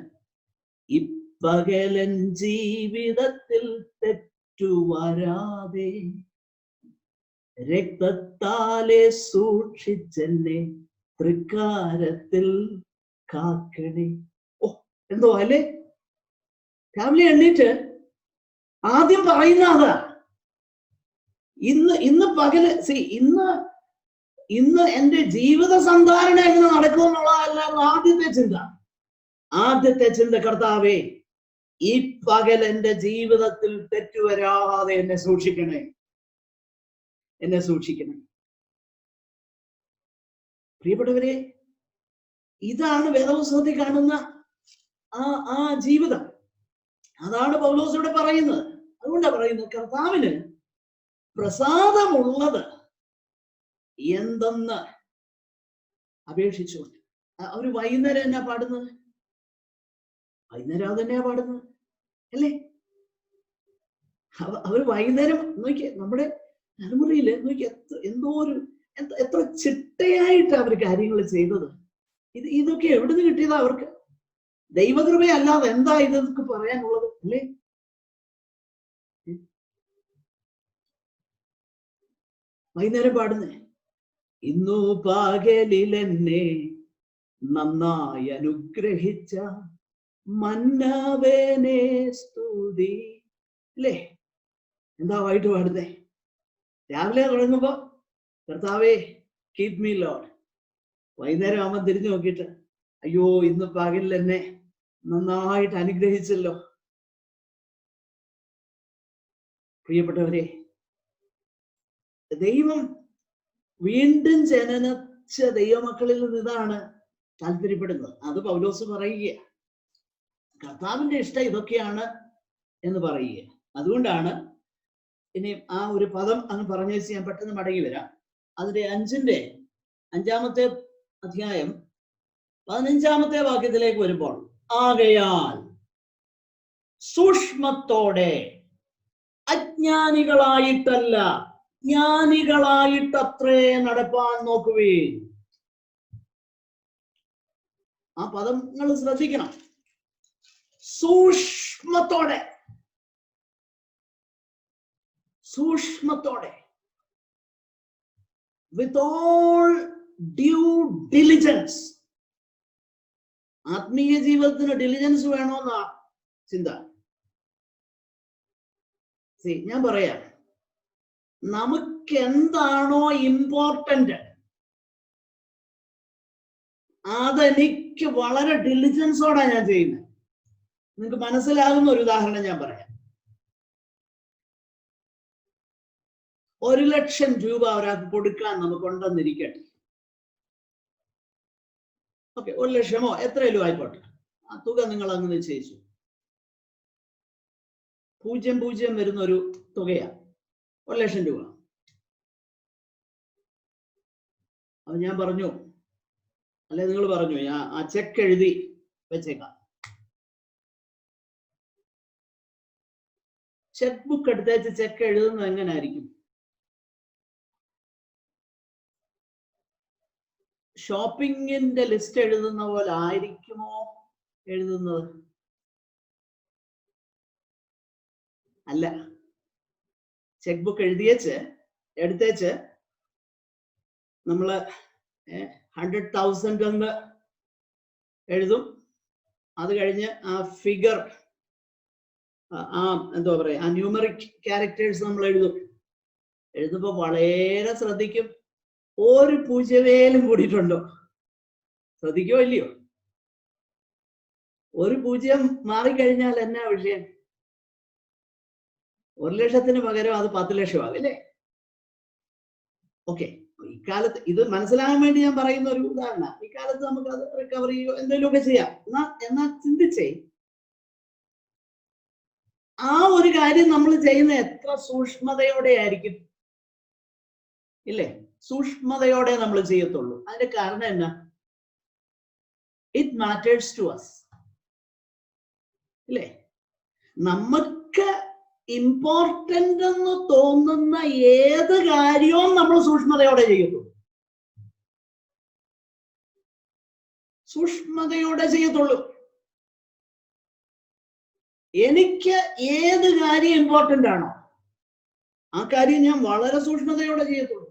ഇപ്പകലൻ ജീവിതത്തിൽ തെറ്റുവരാതെ രക്തത്താലെ സൂക്ഷിച്ചെന്നെ തൃക്കാരത്തിൽ കാക്കണേ. ഓ, എന്തോ അല്ലേ? രാവിലെ എണ്ണീറ്റ് ആദ്യം പറയുന്ന അതാ. ഇന്ന് പകല് ഇന്ന് എന്റെ ജീവിത സന്ധാരണ എങ്ങനെ നടക്കുമെന്നുള്ളതല്ലായിരുന്നു ആദ്യത്തെ ചിന്ത. കർത്താവേ, ഈ പകൽ എന്റെ ജീവിതത്തിൽ തെറ്റുവരാതെ എന്നെ സൂക്ഷിക്കണേ. പ്രിയപ്പെട്ടവരെ, ഇതാണ് വേദപുസ്തകത്തിൽ കാണുന്ന ആ ജീവിതം. അതാണ് പൗലോസ് ഇവിടെ പറയുന്നത്. അതുകൊണ്ടാണ് പറയുന്നത് കർത്താവിന് പ്രസാദമുള്ളത് എന്തെന്ന് അപേക്ഷിച്ചുകൊണ്ട്. അവര് വൈകുന്നേരം എന്നാ പാടുന്നത്? വൈകുന്നേരം അത് തന്നെയാ പാടുന്നത് അല്ലേ? അവര് വൈകുന്നേരം നോക്കി, നമ്മുടെ തലമുറയില് നോക്കി എത്ര ചിട്ടയായിട്ട് അവർ കാര്യങ്ങൾ ചെയ്തത്. ഇതൊക്കെ എവിടുന്ന് കിട്ടിയതാ അവർക്ക്? ദൈവകൃപയല്ലാതെ എന്താ ഇതൊക്കെ പറയാനുള്ളത് അല്ലേ? വൈകുന്നേരം പാടുന്നേ: ഇന്നു പകലിലെന്നെ നന്നായി അനുഗ്രഹിച്ച മന്നവനെ സ്തുതി. അല്ലേ? എന്താ വൈകിട്ട് പാടുന്നേ? രാവിലെ തുടങ്ങുമ്പോ കർത്താവേ കീപ് മീ ലോർഡ്. വൈകുന്നേരം ആവുമ്പോ തിരിഞ്ഞു നോക്കിയിട്ട് അയ്യോ ഇന്ന് പകലിൽ എന്നെ നന്നായിട്ട് അനുഗ്രഹിച്ചല്ലോ. പ്രിയപ്പെട്ടവരെ, ദൈവം വീണ്ടും ജനനിച്ച ദൈവമക്കളിൽ നിന്ന് ഇതാണ് താല്പര്യപ്പെടുന്നത്. അത് പൗലോസ് പറയുക, കർത്താവിന്റെ ഇഷ്ടം ഇതൊക്കെയാണ് എന്ന് പറയുക. അതുകൊണ്ടാണ് ഇനി ആ ഒരു പദം അങ്ങ് പറഞ്ഞു വെച്ച് ഞാൻ പെട്ടെന്ന് മടങ്ങി വരാം. അതിന്റെ 5-ാമത്തെ അധ്യായം 15-ാമത്തെ വാക്യത്തിലേക്ക് വരുമ്പോൾ, ആകയാൽ സൂക്ഷ്മത്തോടെ അജ്ഞാനികളായിട്ടല്ല അജ്ഞാനികളായിട്ടത്രേ നടപ്പാൻ നോക്കുവീൻ. ആ പദം നിങ്ങൾ ശ്രദ്ധിക്കണം. സൂക്ഷ്മത്തോടെ, സൂക്ഷ്മത്തോടെ, വിത്ത് ഓൾ ഡ്യൂ ഡിലിജൻസ്. ആത്മീയ ജീവിതത്തിന് ഡിലിജൻസ് വേണമെന്നാ ചിന്ത. ഞാൻ പറയാം, നമുക്ക് എന്താണോ ഇമ്പോർട്ടന്റ് അതെനിക്ക് വളരെ ഡിലിജൻസോടെ ഞാൻ ചെയ്യുന്നത്. നിങ്ങൾക്ക് മനസ്സിലാകുന്ന ഒരു ഉദാഹരണം ഞാൻ പറയാം. 1,00,000 രൂപ ഒരാൾക്ക് കൊടുക്കാൻ നമുക്കുണ്ടെന്നിരിക്കട്ടെ. ഓക്കെ, 1,00,000 എത്രയല്ലോ ആയിക്കോട്ടെ, ആ തുക നിങ്ങൾ അങ്ങ് നിശ്ചയിച്ചു. 0 വരുന്ന ഒരു തുകയാണ് 1,00,000 രൂപ. അത് ഞാൻ പറഞ്ഞു, അല്ലെ നിങ്ങൾ പറഞ്ഞു, ഞാൻ ആ ചെക്ക് എഴുതി വെച്ചേക്കാം. ചെക്ക് ബുക്ക് എടുത്തേച്ച് ചെക്ക് എഴുതുന്നത് എങ്ങനായിരിക്കും? ഷോപ്പിങ്ങിന്റെ ലിസ്റ്റ് എഴുതുന്ന പോലെ ആയിരിക്കുമോ എഴുതുന്നത്? അല്ല. ചെക്ക് ബുക്ക് എടുത്തേച്ച് നമ്മള് 100,000 എന്ന് എഴുതും. അത് കഴിഞ്ഞ് ആ ഫിഗർ, എന്താ പറയാ, ആ ന്യൂമറിക് ക്യാരക്ടേഴ്സ് നമ്മൾ എഴുതുമ്പോ വളരെ ശ്രദ്ധിക്കും. ഒരു 0 കൂടിയിട്ടുണ്ടോ? ശ്രദ്ധിക്കോ ഇല്ലയോ? ഒരു 0 മാറിക്കഴിഞ്ഞാൽ എന്നാ വിഷയം? 1,00,000 പകരം അത് 10,00,000 ആകും അല്ലേ? ഓക്കെ, ഇക്കാലത്ത് ഇത് മനസ്സിലാകാൻ വേണ്ടി ഞാൻ പറയുന്ന ഒരു ഉദാഹരണം. ഇക്കാലത്ത് നമുക്ക് അത് റിക്കവർ ചെയ്യോ എന്തെങ്കിലുമൊക്കെ ചെയ്യാം. എന്നാ ചിന്തിച്ചേ, ആ ഒരു കാര്യം നമ്മൾ ചെയ്യുന്ന എത്ര സൂക്ഷ്മതയോടെ ആയിരിക്കും, ഇല്ലേ? സൂക്ഷ്മതയോടെ നമ്മൾ ചെയ്യത്തുള്ളൂ. അതിന്റെ കാരണം എന്നാ? ഇറ്റ് മാറ്റേഴ്സ് ടു അസ്, ഇല്ലേ? നമുക്ക് ഇമ്പോർട്ടന്റ് എന്ന് തോന്നുന്ന ഏത് കാര്യവും നമ്മൾ സൂക്ഷ്മതയോടെ ചെയ്യത്തുള്ളൂ. സൂക്ഷ്മതയോടെ ചെയ്യത്തുള്ളൂ. എനിക്ക് ഏത് കാര്യം ഇമ്പോർട്ടന്റ് ആണോ ആ കാര്യം ഞാൻ വളരെ സൂക്ഷ്മതയോടെ ചെയ്യത്തുള്ളൂ.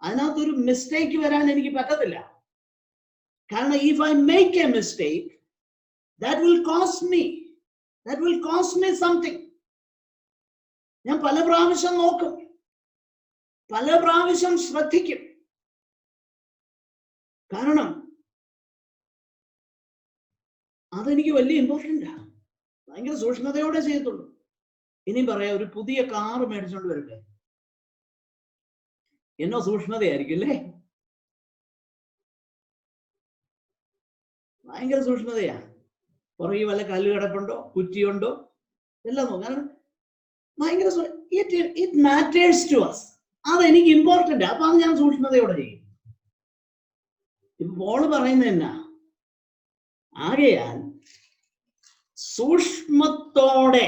അതിനകത്തൊരു മിസ്റ്റേക്ക് വരാൻ എനിക്ക് പറ്റത്തില്ല. കാരണം if I make A mistake, that will cost me something. ഞാൻ പല പ്രാവശ്യം നോക്കും, പല പ്രാവശ്യം ശ്രദ്ധിക്കും. കാരണം അതെനിക്ക് വലിയ ഇമ്പോർട്ടൻ്റാ. ഭയങ്കര സൂക്ഷ്മതയോടെ ചെയ്യത്തുള്ളൂ. ഇനിയും പറയാം, ഒരു പുതിയ കാറ് മേടിച്ചോണ്ട് വരട്ടെ, എന്നോ സൂക്ഷ്മതയായിരിക്കും അല്ലേ? ഭയങ്കര സൂക്ഷ്മതയാ. പുറകെ വല്ല കല്ല് കിടപ്പുണ്ടോ, കുറ്റിയുണ്ടോ, എല്ലാം നോക്കും. കാരണം ഭയങ്കര ഇറ്റ് മാറ്റേഴ്സ് ടു അസ്. അതെനിക്ക് ഇമ്പോർട്ടൻ്റ്. അപ്പൊ അത് ഞാൻ സൂക്ഷ്മതയോടെ ചെയ്യും. ഇപ്പൊ പോള് പറയുന്നത് എന്നാ? ആകയാൽ സൂക്ഷ്മത്തോടെ,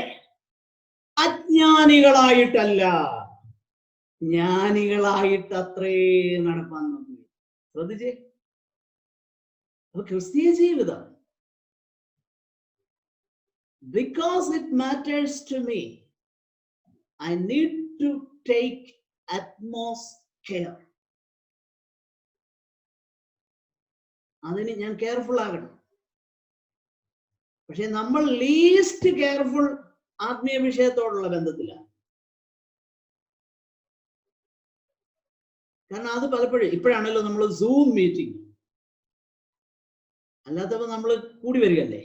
അജ്ഞാനികളായിട്ടല്ല ജ്ഞാനികളായിട്ട് അത്രേ നടപ്പാൻ നോക്കി. ശ്രദ്ധിച്ചേ, അപ്പൊ ക്രിസ്തീയ ജീവിതം, because it matters to me, I need to take utmost care. അതിന് ഞാൻ കെയർഫുൾ ആകണം. പക്ഷെ നമ്മൾ ലീസ്റ്റ് കെയർഫുൾ ആത്മീയ വിഷയത്തോടുള്ള ബന്ധത്തിലാണ്. കാരണം അത് പലപ്പോഴും, ഇപ്പോഴാണല്ലോ നമ്മൾ സൂം മീറ്റിംഗ്, അല്ലാത്തപ്പോ നമ്മൾ കൂടി വരികയല്ലേ.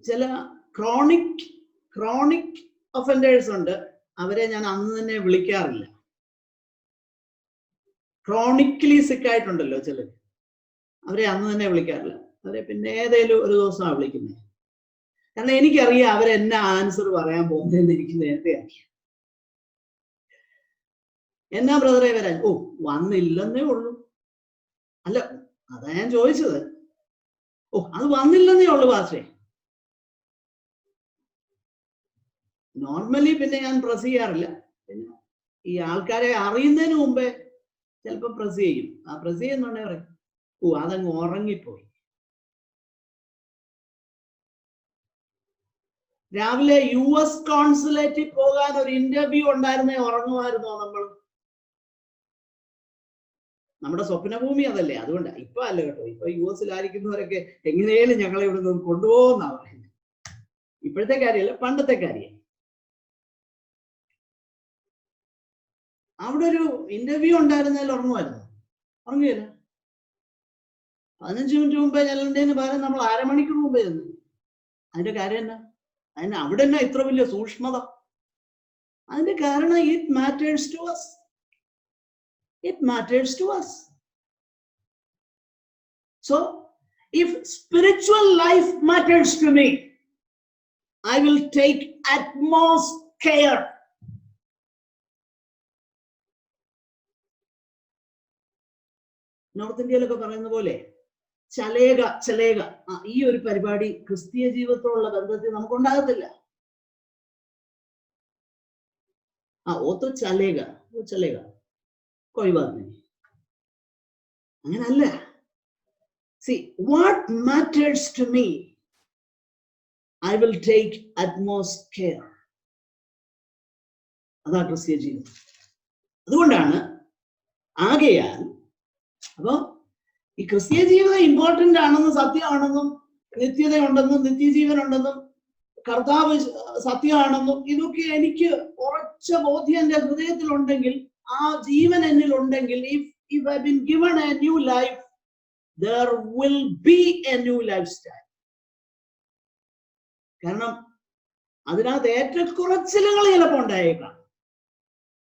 ചില ക്രോണിക് ഒഫൻഡേഴ്സ് ഉണ്ട്, അവരെ ഞാൻ അന്ന് തന്നെ വിളിക്കാറില്ല. ക്രോണിക്കലി സിക്കായിട്ടുണ്ടല്ലോ ചിലർ, അവരെ അന്ന് തന്നെ വിളിക്കാറില്ല. അവരെ പിന്നെ ഏതേലും ഒരു ദിവസമാണ് വിളിക്കുന്നത്. കാരണം എനിക്കറിയാം അവരെന്നെ ആൻസർ പറയാൻ പോകുന്നതെന്ന് എനിക്ക് നേരത്തെ അറിയാം. എന്നാ ബ്രദറെ വരാൻ? ഓ, വന്നില്ലെന്നേ ഉള്ളൂ. അല്ല, അതാ ഞാൻ ചോദിച്ചത്. ഓ, അത് വന്നില്ലെന്നേ ഉള്ളൂ പാസ്റ്റേ. നോർമലി പിന്നെ ഞാൻ പ്രസ് ചെയ്യാറില്ല. പിന്നെ ഈ ആൾക്കാരെ അറിയുന്നതിന് മുമ്പേ ചിലപ്പോൾ പ്രസ് ചെയ്യും. ആ പ്രസ് ചെയ്യുന്നുണ്ടെങ്കിൽ പറയും, ഓ അതങ്ങ് ഉറങ്ങിപ്പോയി. രാവിലെ US കോൺസുലേറ്റിൽ പോകാൻ ഒരു ഇന്റർവ്യൂ ഉണ്ടായിരുന്നേ ഉറങ്ങുമായിരുന്നോ നമ്മൾ? നമ്മുടെ സ്വപ്നഭൂമി അതല്ലേ. അതുകൊണ്ട് ഇപ്പൊ അല്ല കേട്ടോ, ഇപ്പൊ US-ലായിരിക്കുന്നവരൊക്കെ എങ്ങനെയും ഞങ്ങളെ ഇവിടെ നിന്ന് കൊണ്ടുപോകുന്നാ പറയുന്നത്. ഇപ്പോഴത്തെ കാര്യമല്ല, പണ്ടത്തെ കാര്യം. അവിടെ ഒരു ഇന്റർവ്യൂ ഉണ്ടായിരുന്നതിൽ ഉറങ്ങുമായിരുന്നു? ഉറങ്ങിയല്ല. 15 മിനിറ്റ് മുമ്പേ ചെല്ലേണ്ടതിന് പകരം നമ്മൾ അരമണിക്കൂർ മുമ്പേ ചെന്നു. അതിന്റെ കാര്യം എന്നാ? അവിടെ തന്നെ ഇത്ര വലിയ സൂക്ഷ്മത. അതിന്റെ കാരണം it matters to us. It matters to us. So, if spiritual life matters to me, I will take utmost care. North ഇന്ത്യയിലൊക്കെ പറയുന്ന പോലെ ചലേക ഈ ഒരു പരിപാടി ക്രിസ്തീയ ജീവിതത്തോടുള്ള ബന്ധത്തിൽ നമുക്കുണ്ടാകത്തില്ല. ഓത്തോ ചലേക അങ്ങനല്ല. See, what matters to me, I will take utmost care. അതാ ക്രിസ്തീയ ജീവിതം. അതുകൊണ്ടാണ് ആകയാൽ അപ്പൊ ഈ ക്രിസ്തീയ ജീവിതം ഇമ്പോർട്ടന്റ് ആണെന്നും സത്യമാണെന്നും നിത്യതയുണ്ടെന്നും നിത്യജീവൻ ഉണ്ടെന്നും കർത്താവ് സത്യമാണെന്നും ഇതൊക്കെ എനിക്ക് ഉറച്ച ബോധ്യം എന്റെ ഹൃദയത്തിലുണ്ടെങ്കിൽ, ആ ജീവൻ എന്നിൽ ഉണ്ടെങ്കിൽ, if I've been given a new life, there will be a new lifestyle. കാരണം അതിനകത്ത് ഏറ്റക്കുറച്ചിലുകൾ ചിലപ്പോൾ ഉണ്ടായേക്കാം.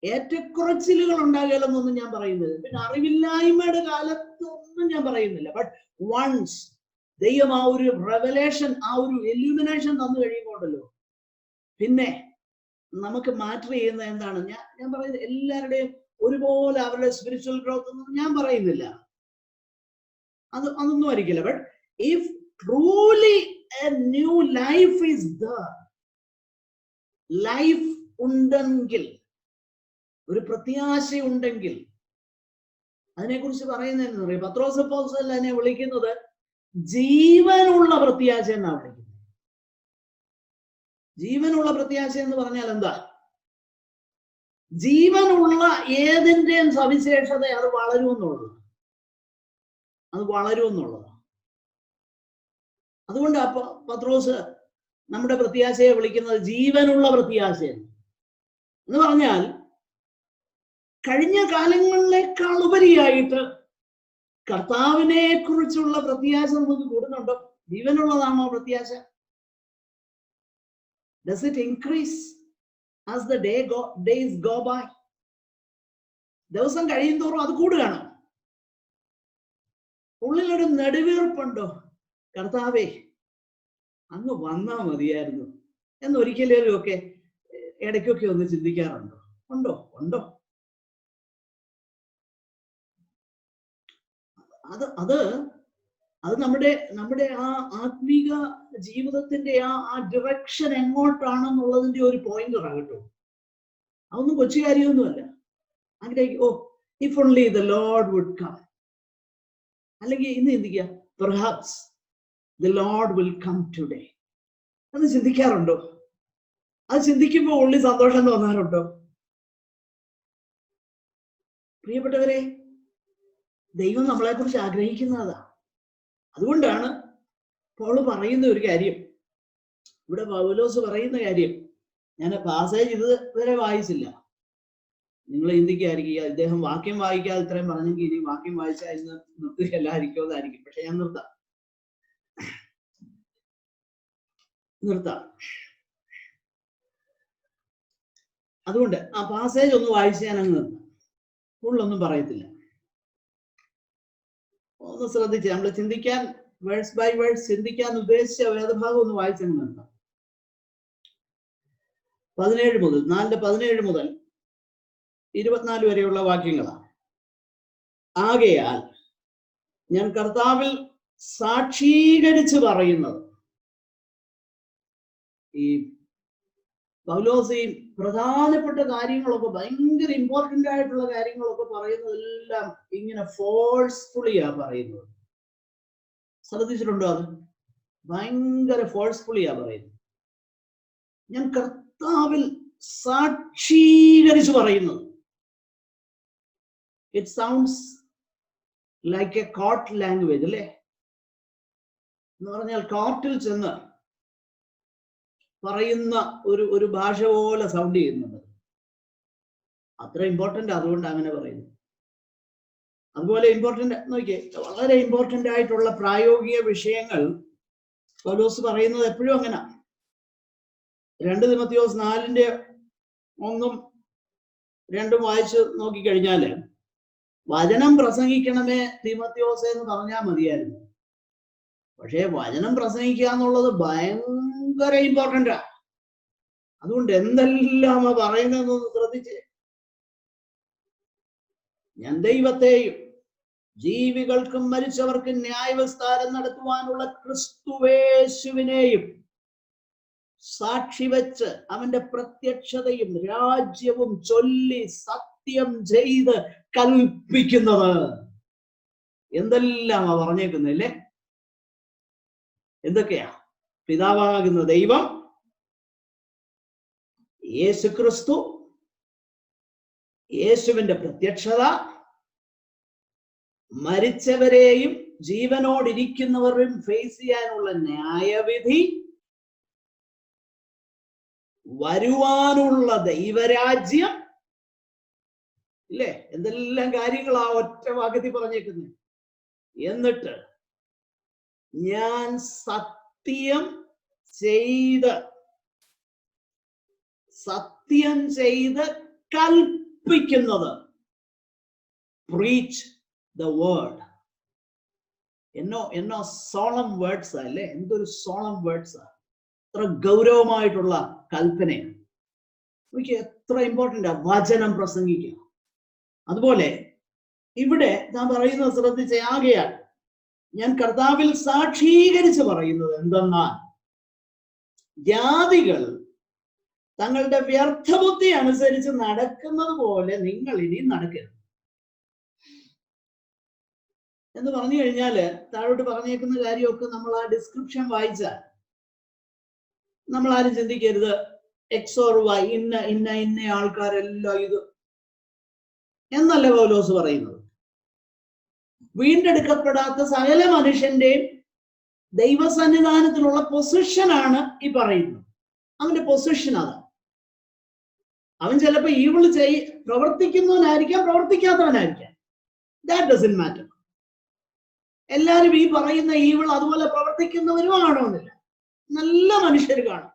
ഏറ്റക്കുറച്ചിലുകൾ ഉണ്ടാകില്ലെന്നൊന്നും ഞാൻ പറയുന്നത്, പിന്നെ അറിവില്ലായ്മയുടെ കാലത്തൊന്നും ഞാൻ പറയുന്നില്ല. ബട്ട് വൺസ് ദൈവം ആ ഒരു റെവലേഷൻ, ആ ഒരു എല്യൂമിനേഷൻ തന്നു കഴിയുമ്പോണ്ടല്ലോ, പിന്നെ നമുക്ക് മാറ്റർ ചെയ്യുന്ന എന്താണ്? ഞാൻ പറയുന്നത് എല്ലാവരുടെയും ഒരുപോലെ അവരുടെ സ്പിരിച്വൽ ഗ്രോത്ത് ഒന്നും ഞാൻ പറയുന്നില്ല, അതൊന്നും ആയിരിക്കില്ല. But if truly A new life is there, life ഉണ്ടെങ്കിൽ, ഒരു പ്രത്യാശയുണ്ടെങ്കിൽ, അതിനെക്കുറിച്ച് പറയുന്നതെന്ന് പറയും പത്രോസ് അപ്പോസ്തലൻ അതിനെ വിളിക്കുന്നത് ജീവനുള്ള പ്രത്യാശ എന്നാണ് വിളിക്കുന്നത്. ജീവനുള്ള പ്രത്യാശ എന്ന് പറഞ്ഞാൽ എന്താ? ജീവനുള്ള ഏതിന്റെയും സവിശേഷത അത് വളരുമെന്നുള്ളത്, അത് വളരുമെന്നുള്ളതാണ്. അതുകൊണ്ട് അപ്പൊ പത്രോസ് നമ്മുടെ പ്രത്യാശയെ വിളിക്കുന്നത് ജീവനുള്ള പ്രത്യാശ എന്ന് പറഞ്ഞാൽ, കഴിഞ്ഞ കാലങ്ങളിലേക്കാൾ ഉപരിയായിട്ട് കർത്താവിനെ കുറിച്ചുള്ള പ്രത്യാശ നമുക്ക് കൂടുന്നുണ്ടോ? ജീവനുള്ളതാണോ പ്രത്യാശ? Does it increase as the days go by? ദിവസം കഴിയും തോറും അത് കൂടുകയാണ്. ഉള്ളിലൊരു നെടുവീർപ്പുണ്ടോ? കർത്താവേ അങ്ങ് വന്നാ മതിയായിരുന്നു എന്നൊരിക്കലും ഒക്കെ ഇടയ്ക്കൊക്കെ ഒന്ന് ചിന്തിക്കാറുണ്ടോ? ഉണ്ടോ? അത് നമ്മുടെ ആ ആത്മീക ജീവിതത്തിന്റെ ആ ഡിറക്ഷൻ എങ്ങോട്ടാണെന്നുള്ളതിന്റെ ഒരു പോയിന്റർ ആകട്ടോ. അതൊന്നും കൊച്ചു കാര്യമൊന്നുമല്ല. അങ്ങനെ if only the Lord would come, അല്ലെങ്കിൽ ഇന്ന് ചിന്തിക്കുക, perhaps the Lord will come today. അത് ചിന്തിക്കാറുണ്ടോ? അത് ചിന്തിക്കുമ്പോൾ ഉള്ളി സന്തോഷം തോന്നാറുണ്ടോ? പ്രിയപ്പെട്ടവരെ, ദൈവം നമ്മളെ കുറിച്ച് ആഗ്രഹിക്കുന്നതാ. അതുകൊണ്ടാണ് പൗലോസ് പറയുന്ന ഒരു കാര്യം, ഇവിടെ പൗലോസ് പറയുന്ന കാര്യം, ഞാൻ പാസേജ് ഇതുവരെ വായിച്ചില്ല. നിങ്ങൾ ചിന്തിക്കായിരിക്കും ഇദ്ദേഹം വാക്യം വായിക്കാതെ ഇത്രയും പറഞ്ഞെങ്കിൽ ഇനി വാക്യം വായിച്ചാൽ ഇന്ന് നിർത്തുകയല്ലായിരിക്കും എന്നായിരിക്കും. പക്ഷെ ഞാൻ നിർത്താം. അതുകൊണ്ട് ആ പാസേജ് ഒന്ന് വായിച്ച് ഞാൻ അങ്ങ് നിർത്താം. കൂടുതലൊന്നും പറയത്തില്ല. ഒന്ന് ശ്രദ്ധിച്ച് നമ്മൾ ചിന്തിക്കാൻ, വേഴ്സ് ബൈ വേഴ്സ് ചിന്തിക്കാൻ ഉദ്ദേശിച്ച വേദഭാഗം ഒന്ന് വായിച്ചങ്ങ് നിർത്താം. 17 മുതൽ 24 വരെയുള്ള വാക്യങ്ങളാണ്. ആകയാൽ ഞാൻ കർത്താവിൽ സാക്ഷീകരിച്ച് പറയുന്നത്, ഈ പൗലോസ് ഈ പ്രധാനപ്പെട്ട കാര്യങ്ങളൊക്കെ, ഭയങ്കര ഇമ്പോർട്ടന്റ് ആയിട്ടുള്ള കാര്യങ്ങളൊക്കെ പറയുന്നതെല്ലാം ഇങ്ങനെ ഫോഴ്സ്ഫുള്ളിയാ പറയുന്നത്. ശ്രദ്ധിച്ചിട്ടുണ്ടോ? അത് ഭയങ്കര ഫോഴ്സ്ഫുള്ളിയാ പറയുന്നത്. ഞാൻ കർത്താവിൽ സാക്ഷീകരിച്ച് പറയുന്നത്. It sounds like A court language അല്ലേ? എന്ന് പറഞ്ഞാൽ കോർട്ടിൽ ചെന്ന് പറയുന്ന ഒരു ഭാഷ പോലെ സൗണ്ട് ചെയ്യുന്നുണ്ട്. അത്ര ഇമ്പോർട്ടന്റ്, അതുകൊണ്ട് അങ്ങനെ പറയുന്നു. അതുപോലെ ഇമ്പോർട്ടന്റ് നോക്കിയേ, വളരെ ഇമ്പോർട്ടന്റ് ആയിട്ടുള്ള പ്രായോഗിക വിഷയങ്ങൾ പൗലോസ് പറയുന്നത് എപ്പോഴും അങ്ങനെ. 2 തിമോഥെയോസ് 4:1-2 വായിച്ച് നോക്കിക്കഴിഞ്ഞാല്, വചനം പ്രസംഗിക്കണമേ തിമോഥെയോസ് എന്ന് പറഞ്ഞാൽ മതിയായിരുന്നു. പക്ഷേ വചനം പ്രസംഗിക്കുക എന്നുള്ളത് ഭയങ്കര ഇമ്പോർട്ടന്റാ. അതുകൊണ്ട് എന്തെല്ലാം പറയുന്നതെന്ന് ശ്രദ്ധിച്ച്. ഞാൻ ദൈവത്തെയും ജീവികൾക്കും മരിച്ചവർക്കും ന്യായവിസ്താരം നടത്തുവാനുള്ള ക്രിസ്തുവേശുവിനെയും സാക്ഷി വെച്ച് അവന്റെ പ്രത്യക്ഷതയും രാജ്യവും ചൊല്ലി സത്യം ചെയ്ത് കൽപ്പിക്കുന്നത്. എന്തെല്ലാം പറഞ്ഞേക്കുന്നില്ലേ? എന്തൊക്കെയാ? പിതാവാകുന്ന ദൈവം, യേശുക്രിസ്തു, യേശുവിന്റെ പ്രത്യക്ഷത, മരിച്ചവരെയും ജീവനോടിരിക്കുന്നവരും ഫേസ് ചെയ്യാനുള്ള ന്യായവിധി, വരുവാനുള്ള ദൈവരാജ്യം, ഇല്ലേ? എന്തെല്ലാം കാര്യങ്ങളാ ഒറ്റ വാക്യത്തിൽ പറഞ്ഞേക്കുന്നത്. എന്നിട്ട് ഞാൻ സത്യം ചെയ്ത് കൽപ്പിക്കുന്നത്. Preach the word. എന്നോ സോളം വേർഡ്സ് അല്ലേ? എന്തൊരു സോളം വേർഡ്സ്! എത്ര ഗൗരവമായിട്ടുള്ള കൽപ്പനയാണ്. എനിക്ക് എത്ര ഇമ്പോർട്ടൻ്റാ വചനം പ്രസംഗിക്കുക. അതുപോലെ ഇവിടെ ഞാൻ പറയുന്നത് ശ്രദ്ധിച്ച, ആകയാൽ ഞാൻ കർത്താവിൽ സാക്ഷീകരിച്ച് പറയുന്നത് എന്തെന്നാൽ, ജാതികൾ തങ്ങളുടെ വ്യർത്ഥബുദ്ധി അനുസരിച്ച് നടക്കുന്നത് പോലെ നിങ്ങൾ ഇനി നടക്കരുത് എന്ന് പറഞ്ഞു കഴിഞ്ഞാല്, താഴോട്ട് പറഞ്ഞേക്കുന്ന കാര്യമൊക്കെ നമ്മൾ ആ ഡിസ്ക്രിപ്ഷൻ വായിച്ചാൽ നമ്മൾ ആരും ചിന്തിക്കരുത് എക്സ് ഓർ വൈ, ഇന്ന ആൾക്കാരെല്ലാം ഇത് എന്നല്ല പൗലോസ് പറയുന്നത്. വീണ്ടെടുക്കപ്പെടാത്ത സകല മനുഷ്യന്റെയും ദൈവസന്നിധാനത്തിലുള്ള പൊസിഷനാണ് ഈ പറയുന്നത്. അവന്റെ പൊസിഷൻ അതാണ്. അവൻ ചിലപ്പോ ഈവിൾ പ്രവർത്തിക്കുന്നവനായിരിക്കാം, പ്രവർത്തിക്കാത്തവനായിരിക്കാം. That doesn't matter. എല്ലാരും ഈ പറയുന്ന ഈവിൾ അതുപോലെ പ്രവർത്തിക്കുന്നവരും ആണോന്നില്ല. നല്ല മനുഷ്യർ കാണും,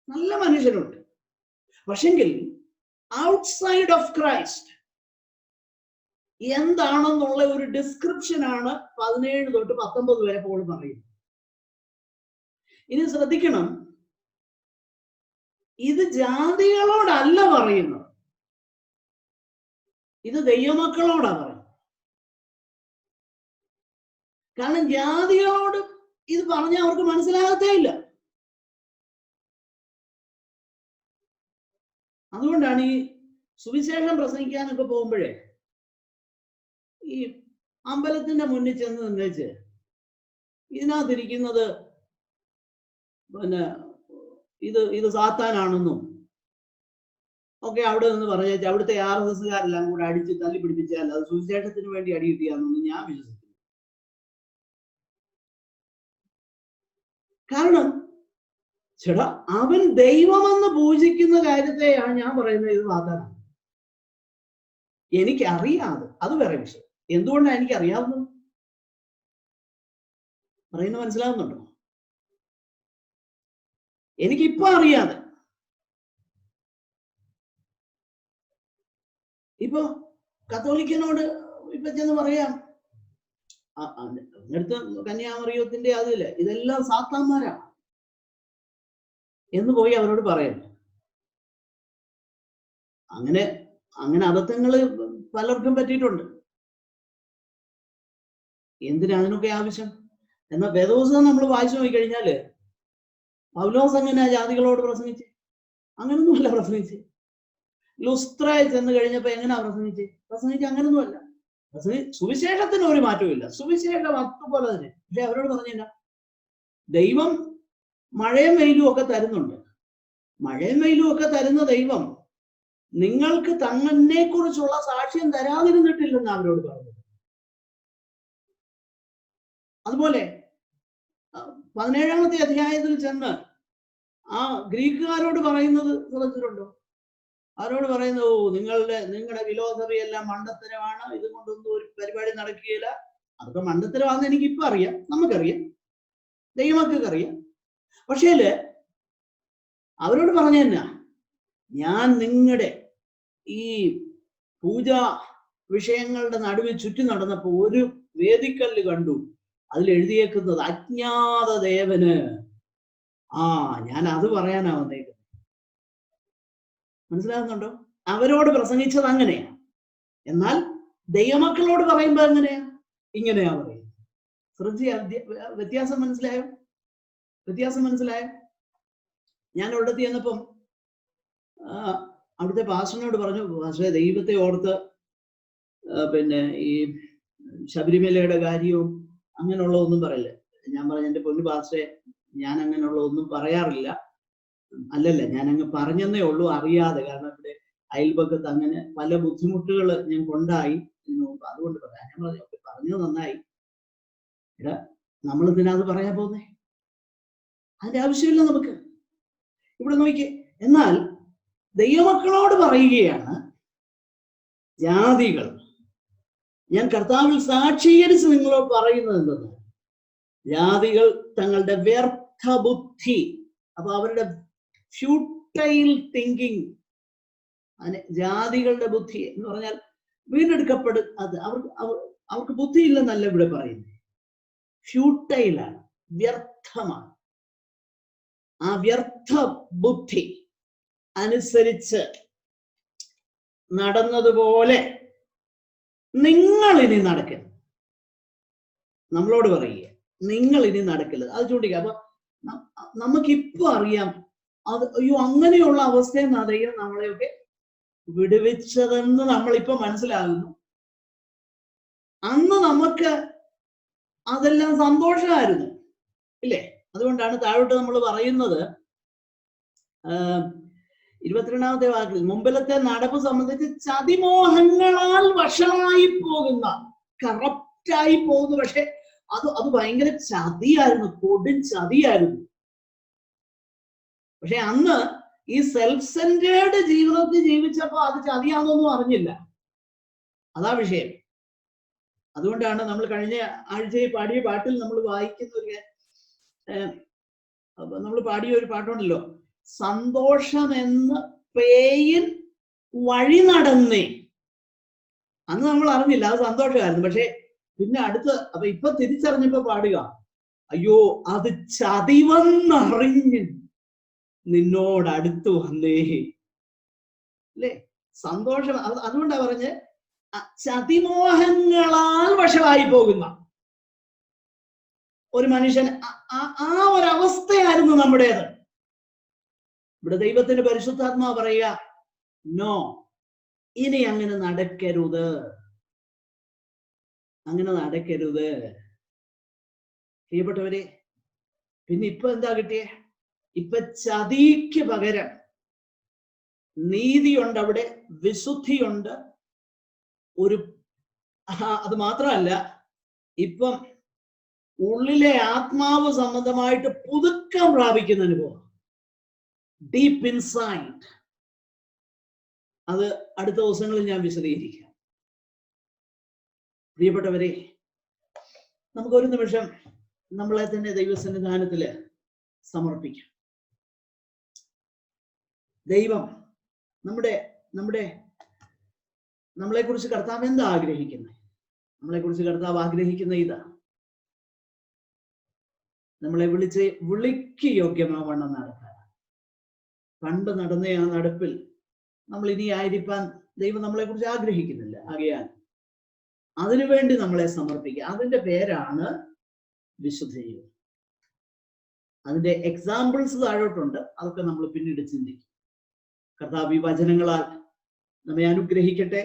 നല്ല മനുഷ്യരുണ്ട്. പക്ഷെങ്കിൽ ഔട്ട്സൈഡ് ഓഫ് ക്രൈസ്റ്റ് എന്താണെന്നുള്ള ഒരു ഡിസ്ക്രിപ്ഷനാണ് 17 തൊട്ട് 19 വരെ പോൾ പറയുന്നത്. ഇനി ശ്രദ്ധിക്കണം, ഇത് ജാതികളോടല്ല പറയുന്നത്, ഇത് ദൈവമക്കളോടാ പറയുന്നത്. കാരണം ജാതികളോട് ഇത് പറഞ്ഞാൽ അവർക്ക് മനസ്സിലാകത്തേ ഇല്ല. അതുകൊണ്ടാണ് ഈ സുവിശേഷം പ്രസംഗിക്കാനൊക്കെ പോകുമ്പോഴേ ഈ അമ്പലത്തിന്റെ മുന്നിൽ ചെന്ന് നിന്നേച്ച് ഇതിനകത്തിരിക്കുന്നത് പിന്നെ ഇത് സാത്താനാണെന്നും ഒക്കെ അവിടെ നിന്ന് പറഞ്ഞേച്ച് അവിടുത്തെ RSSകാരെല്ലാം കൂടെ അടിച്ച് തല്ലി പിടിപ്പിച്ചാൽ അത് സുവിശേഷത്തിന് വേണ്ടി അടി കിട്ടിയാണെന്ന് ഞാൻ വിശ്വസിക്കുന്നു. കാരണം ചേട്ടാ, അവൻ ദൈവമെന്ന് പൂജിക്കുന്ന കാര്യത്തെയാണ് ഞാൻ പറയുന്നത് ഇത് സാത്താനാണ്. എനിക്കറിയാതെ, അത് വേറെ വിഷയം. എന്തുകൊണ്ടാണ് എനിക്കറിയാവുന്നത്? പറയുന്നത് മനസ്സിലാവുന്നുണ്ടോ? എനിക്കിപ്പോ അറിയാതെ, ഇപ്പൊ കത്തോലിക്കനോട് ഇപ്പൊ ചെന്ന് പറയാം, അടുത്ത് കന്യാമറിയത്തിന്റെ അതില്ല, ഇതെല്ലാം സാത്താന്മാരാണ് എന്ന് പോയി അവരോട് പറയണം. അങ്ങനെ അബദ്ധങ്ങള് പലർക്കും പറ്റിയിട്ടുണ്ട്. എന്തിനാ അതിനൊക്കെ ആവശ്യം? എന്നാൽ വേദപുസ്തകം നമ്മൾ വായിച്ചു നോക്കി കഴിഞ്ഞാല് പൗലോസ് എങ്ങനെയാ ജാതികളോട് പ്രസംഗിച്ച്? അങ്ങനൊന്നുമല്ല പ്രസംഗിച്ച്. ലുസ്ത്രയിൽ ചെന്ന് കഴിഞ്ഞപ്പോ എങ്ങനെയാ പ്രസംഗിച്ച് അങ്ങനൊന്നുമല്ല. സുവിശേഷത്തിന് ഒരു മാറ്റവും. സുവിശേഷം അതുപോലെ തന്നെ. പക്ഷെ അവരോട് പറഞ്ഞില്ല, ദൈവം മഴയും വെയിലും ഒക്കെ തരുന്നുണ്ട്. മഴയും വെയിലും ഒക്കെ തരുന്ന ദൈവം നിങ്ങൾക്ക് തന്നെ കുറിച്ചുള്ള സാക്ഷ്യം തരാതിരുന്നിട്ടില്ലെന്ന് അവരോട് പറഞ്ഞത്. അതുപോലെ 17-ാമത്തെ അധ്യായത്തിൽ ചെന്ന് ആ ഗ്രീക്കുകാരോട് പറയുന്നത് ശ്രദ്ധിച്ചിട്ടുണ്ടോ? അവരോട് പറയുന്നത്, നിങ്ങളുടെ ഫിലോസഫി എല്ലാം മണ്ടത്തരമാണ്, ഇതുകൊണ്ടൊന്നും ഒരു പരിപാടി നടക്കുകയില്ല. അതൊക്കെ മണ്ടത്തരമാണെന്ന് എനിക്കിപ്പോ അറിയാം, നമുക്കറിയാം, ദൈവമക്കൾക്ക് അറിയാം. പക്ഷേ അവരോട് പറഞ്ഞ എന്നാ, ഞാൻ നിങ്ങളുടെ ഈ പൂജാ വിഷയങ്ങളുടെ നടുവിൽ ചുറ്റി നടന്നപ്പോ ഒരു വേദിക്കല്ല് കണ്ടു, അതിൽ എഴുതിയേക്കുന്നത് അജ്ഞാത ദേവന്. ഞാൻ അത് പറയാനാ വന്നേക്കുന്നത്. മനസ്സിലാകുന്നുണ്ടോ? അവരോട് പ്രസംഗിച്ചത് അങ്ങനെയാ. എന്നാൽ ദൈവമക്കളോട് പറയുമ്പോ എങ്ങനെയാ? ഇങ്ങനെയാ പറയുന്നത്. വ്യത്യാസം മനസ്സിലായോ? ഞാൻ അവിടുത്തെ ചെന്നപ്പം അവിടുത്തെ പാസ്റ്ററിനോട് പറഞ്ഞു, പാസ്റ്ററെ, ദൈവത്തെ ഓർത്ത് പിന്നെ ഈ ശബരിമലയുടെ കാര്യവും അങ്ങനെയുള്ള ഒന്നും പറയില്ല. ഞാൻ പറഞ്ഞു, എൻ്റെ പൊന്നു പാസ്റ്ററെ, ഞാൻ അങ്ങനെയുള്ള ഒന്നും പറയാറില്ല. അല്ലല്ല, ഞാൻ അങ്ങ് പറഞ്ഞെന്നേ ഉള്ളൂ, അറിയാതെ. കാരണം ഇവിടെ അയൽപക്കത്ത് അങ്ങനെ പല ബുദ്ധിമുട്ടുകൾ ഞാൻ കൊണ്ടായി, അതുകൊണ്ട് പറയാം. ഞാൻ പറഞ്ഞത് നന്നായി. നമ്മൾ ഇതിനകത്ത് പറയാൻ പോകുന്നേ? അതിന്റെ ആവശ്യമില്ല നമുക്ക്. ഇവിടെ നോക്കിയേ. എന്നാൽ ദൈവമക്കളോട് പറയുകയാണ്, ജാതികൾ, ഞാൻ കർത്താവിൽ സാക്ഷീകരിച്ച് നിങ്ങളോട് പറയുന്നത് എന്തെന്ന്, ജാതികൾ തങ്ങളുടെ വ്യർത്ഥ ബുദ്ധി, അപ്പൊ അവരുടെ ഫ്യൂട്ടൈൽ തിങ്കിങ്, അതിന് ജാതികളുടെ ബുദ്ധി എന്ന് പറഞ്ഞാൽ വീണ്ടെടുക്കപ്പെടും. അത് അവർക്ക് ബുദ്ധിയില്ലെന്നല്ല ഇവിടെ പറയുന്നത്, ഫ്യൂട്ടൈലാണ്, വ്യർത്ഥമാണ്. ആ വ്യർത്ഥ ബുദ്ധി അനുസരിച്ച് നടന്നതുപോലെ നിങ്ങൾ ഇനി നടക്കരുത്. നമ്മളോട് പറയുക, നിങ്ങൾ ഇനി നടക്കരുത്. അത് ചൂണ്ടിക്കുക. അപ്പൊ നമുക്കിപ്പോ അറിയാം, അത് അയ്യോ അങ്ങനെയുള്ള അവസ്ഥയിൽ നിന്ന് ദൈവം നമ്മളെയൊക്കെ വിടുവിച്ചതെന്ന് നമ്മളിപ്പോ മനസ്സിലാകുന്നു. അന്ന് നമുക്ക് അതെല്ലാം സന്തോഷമായിരുന്നു, ഇല്ലേ? അതുകൊണ്ടാണ് താഴോട്ട് നമ്മൾ പറയുന്നത്, 22-ാമത്തെ വാക്കിൽ, മുമ്പിലത്തെ നടപ്പ് സംബന്ധിച്ച് ചതിമോഹങ്ങളാൽ വഷളായി പോകുന്ന, കറപ്റ്റായി പോകുന്നു. പക്ഷെ അത് ഭയങ്കര ചതിയായിരുന്നു, കൊടും ചതിയായിരുന്നു. പക്ഷെ അന്ന് ഈ സെൽഫ് സെന്റേർഡ് ജീവിതത്തിൽ ജീവിച്ചപ്പോ അത് ചതിയാണെന്നൊന്നും അറിഞ്ഞില്ല. അതാ വിഷയം. അതുകൊണ്ടാണ് നമ്മൾ കഴിഞ്ഞ ആഴ്ചയിൽ പാടിയ പാട്ടിൽ നമ്മൾ വായിക്കുന്ന നമ്മൾ പാടിയ ഒരു പാട്ടുണ്ടല്ലോ, സന്തോഷമെന്ന് പേയിൻ വഴി നടന്നേ. അന്ന് നമ്മൾ അറിഞ്ഞില്ല അത് സന്തോഷമായിരുന്നു. പക്ഷെ പിന്നെ അപ്പൊ ഇപ്പൊ തിരിച്ചറിഞ്ഞപ്പോ പാടുക, അയ്യോ അത് ചതിവെന്നറിഞ്ഞ് നിന്നോടടുത്ത് വന്നേ, അല്ലേ? സന്തോഷം. അതുകൊണ്ടാ പറഞ്ഞ് ചതിമോഹങ്ങളാൽ വഷളായി പോകുന്ന ഒരു മനുഷ്യൻ, ആ ഒരവസ്ഥയായിരുന്നു നമ്മുടേത്. ഇവിടെ ദൈവത്തിന്റെ പരിശുദ്ധാത്മാ പറയുക, നോ, ഇനി അങ്ങനെ നടക്കരുത്, അങ്ങനെ നടക്കരുത്. പ്രിയപ്പെട്ടവരെ, പിന്നെ ഇപ്പൊ എന്താ കിട്ടിയേ? ഇപ്പൊ ചതിക്ക് പകരം നീതിയുണ്ട്, അവിടെ വിശുദ്ധിയുണ്ട്. അത് മാത്രമല്ല, ഇപ്പം ഉള്ളിലെ ആത്മാവ് സംബന്ധമായിട്ട് പുതുക്കം പ്രാപിക്കുന്ന അനുഭവം, ഡീപ്പ് ഇൻസൈറ്റ്. അത് അടുത്ത ദിവസങ്ങളിൽ ഞാൻ വിശദീകരിക്കാം. പ്രിയപ്പെട്ടവരെ, നമുക്കൊരു നിമിഷം നമ്മളെ തന്നെ ദൈവസന്നിധാനത്തില് സമർപ്പിക്കാം. ദൈവം നമ്മളെ കുറിച്ച് കർത്താവ് എന്താ ആഗ്രഹിക്കുന്നത്? നമ്മളെ കുറിച്ച് കർത്താവ് ആഗ്രഹിക്കുന്ന ഇതാ, നമ്മളെ വിളിക്ക് യോഗ്യമാവണ്ണം നടക്കാൻ. പണ്ട് നടന്ന ആ നടപ്പിൽ നമ്മൾ ഇനി ആയിരിക്കാൻ ദൈവം നമ്മളെ കുറിച്ച് ആഗ്രഹിക്കുന്നില്ല. ആകയാൽ അതിനുവേണ്ടി നമ്മളെ സമർപ്പിക്കുക. അതിന്റെ പേരാണ് വിശുദ്ധ ജീവിതം. അതിന്റെ എക്സാമ്പിൾസ് താഴോട്ടുണ്ട്, അതൊക്കെ നമ്മൾ പിന്നീട് ചിന്തിക്കും. കർത്താവ് ഈ വചനങ്ങളാൽ നമ്മെ അനുഗ്രഹിക്കട്ടെ.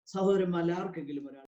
സഹോദരന്മാർ ആർക്കെങ്കിലും ഒരാൾ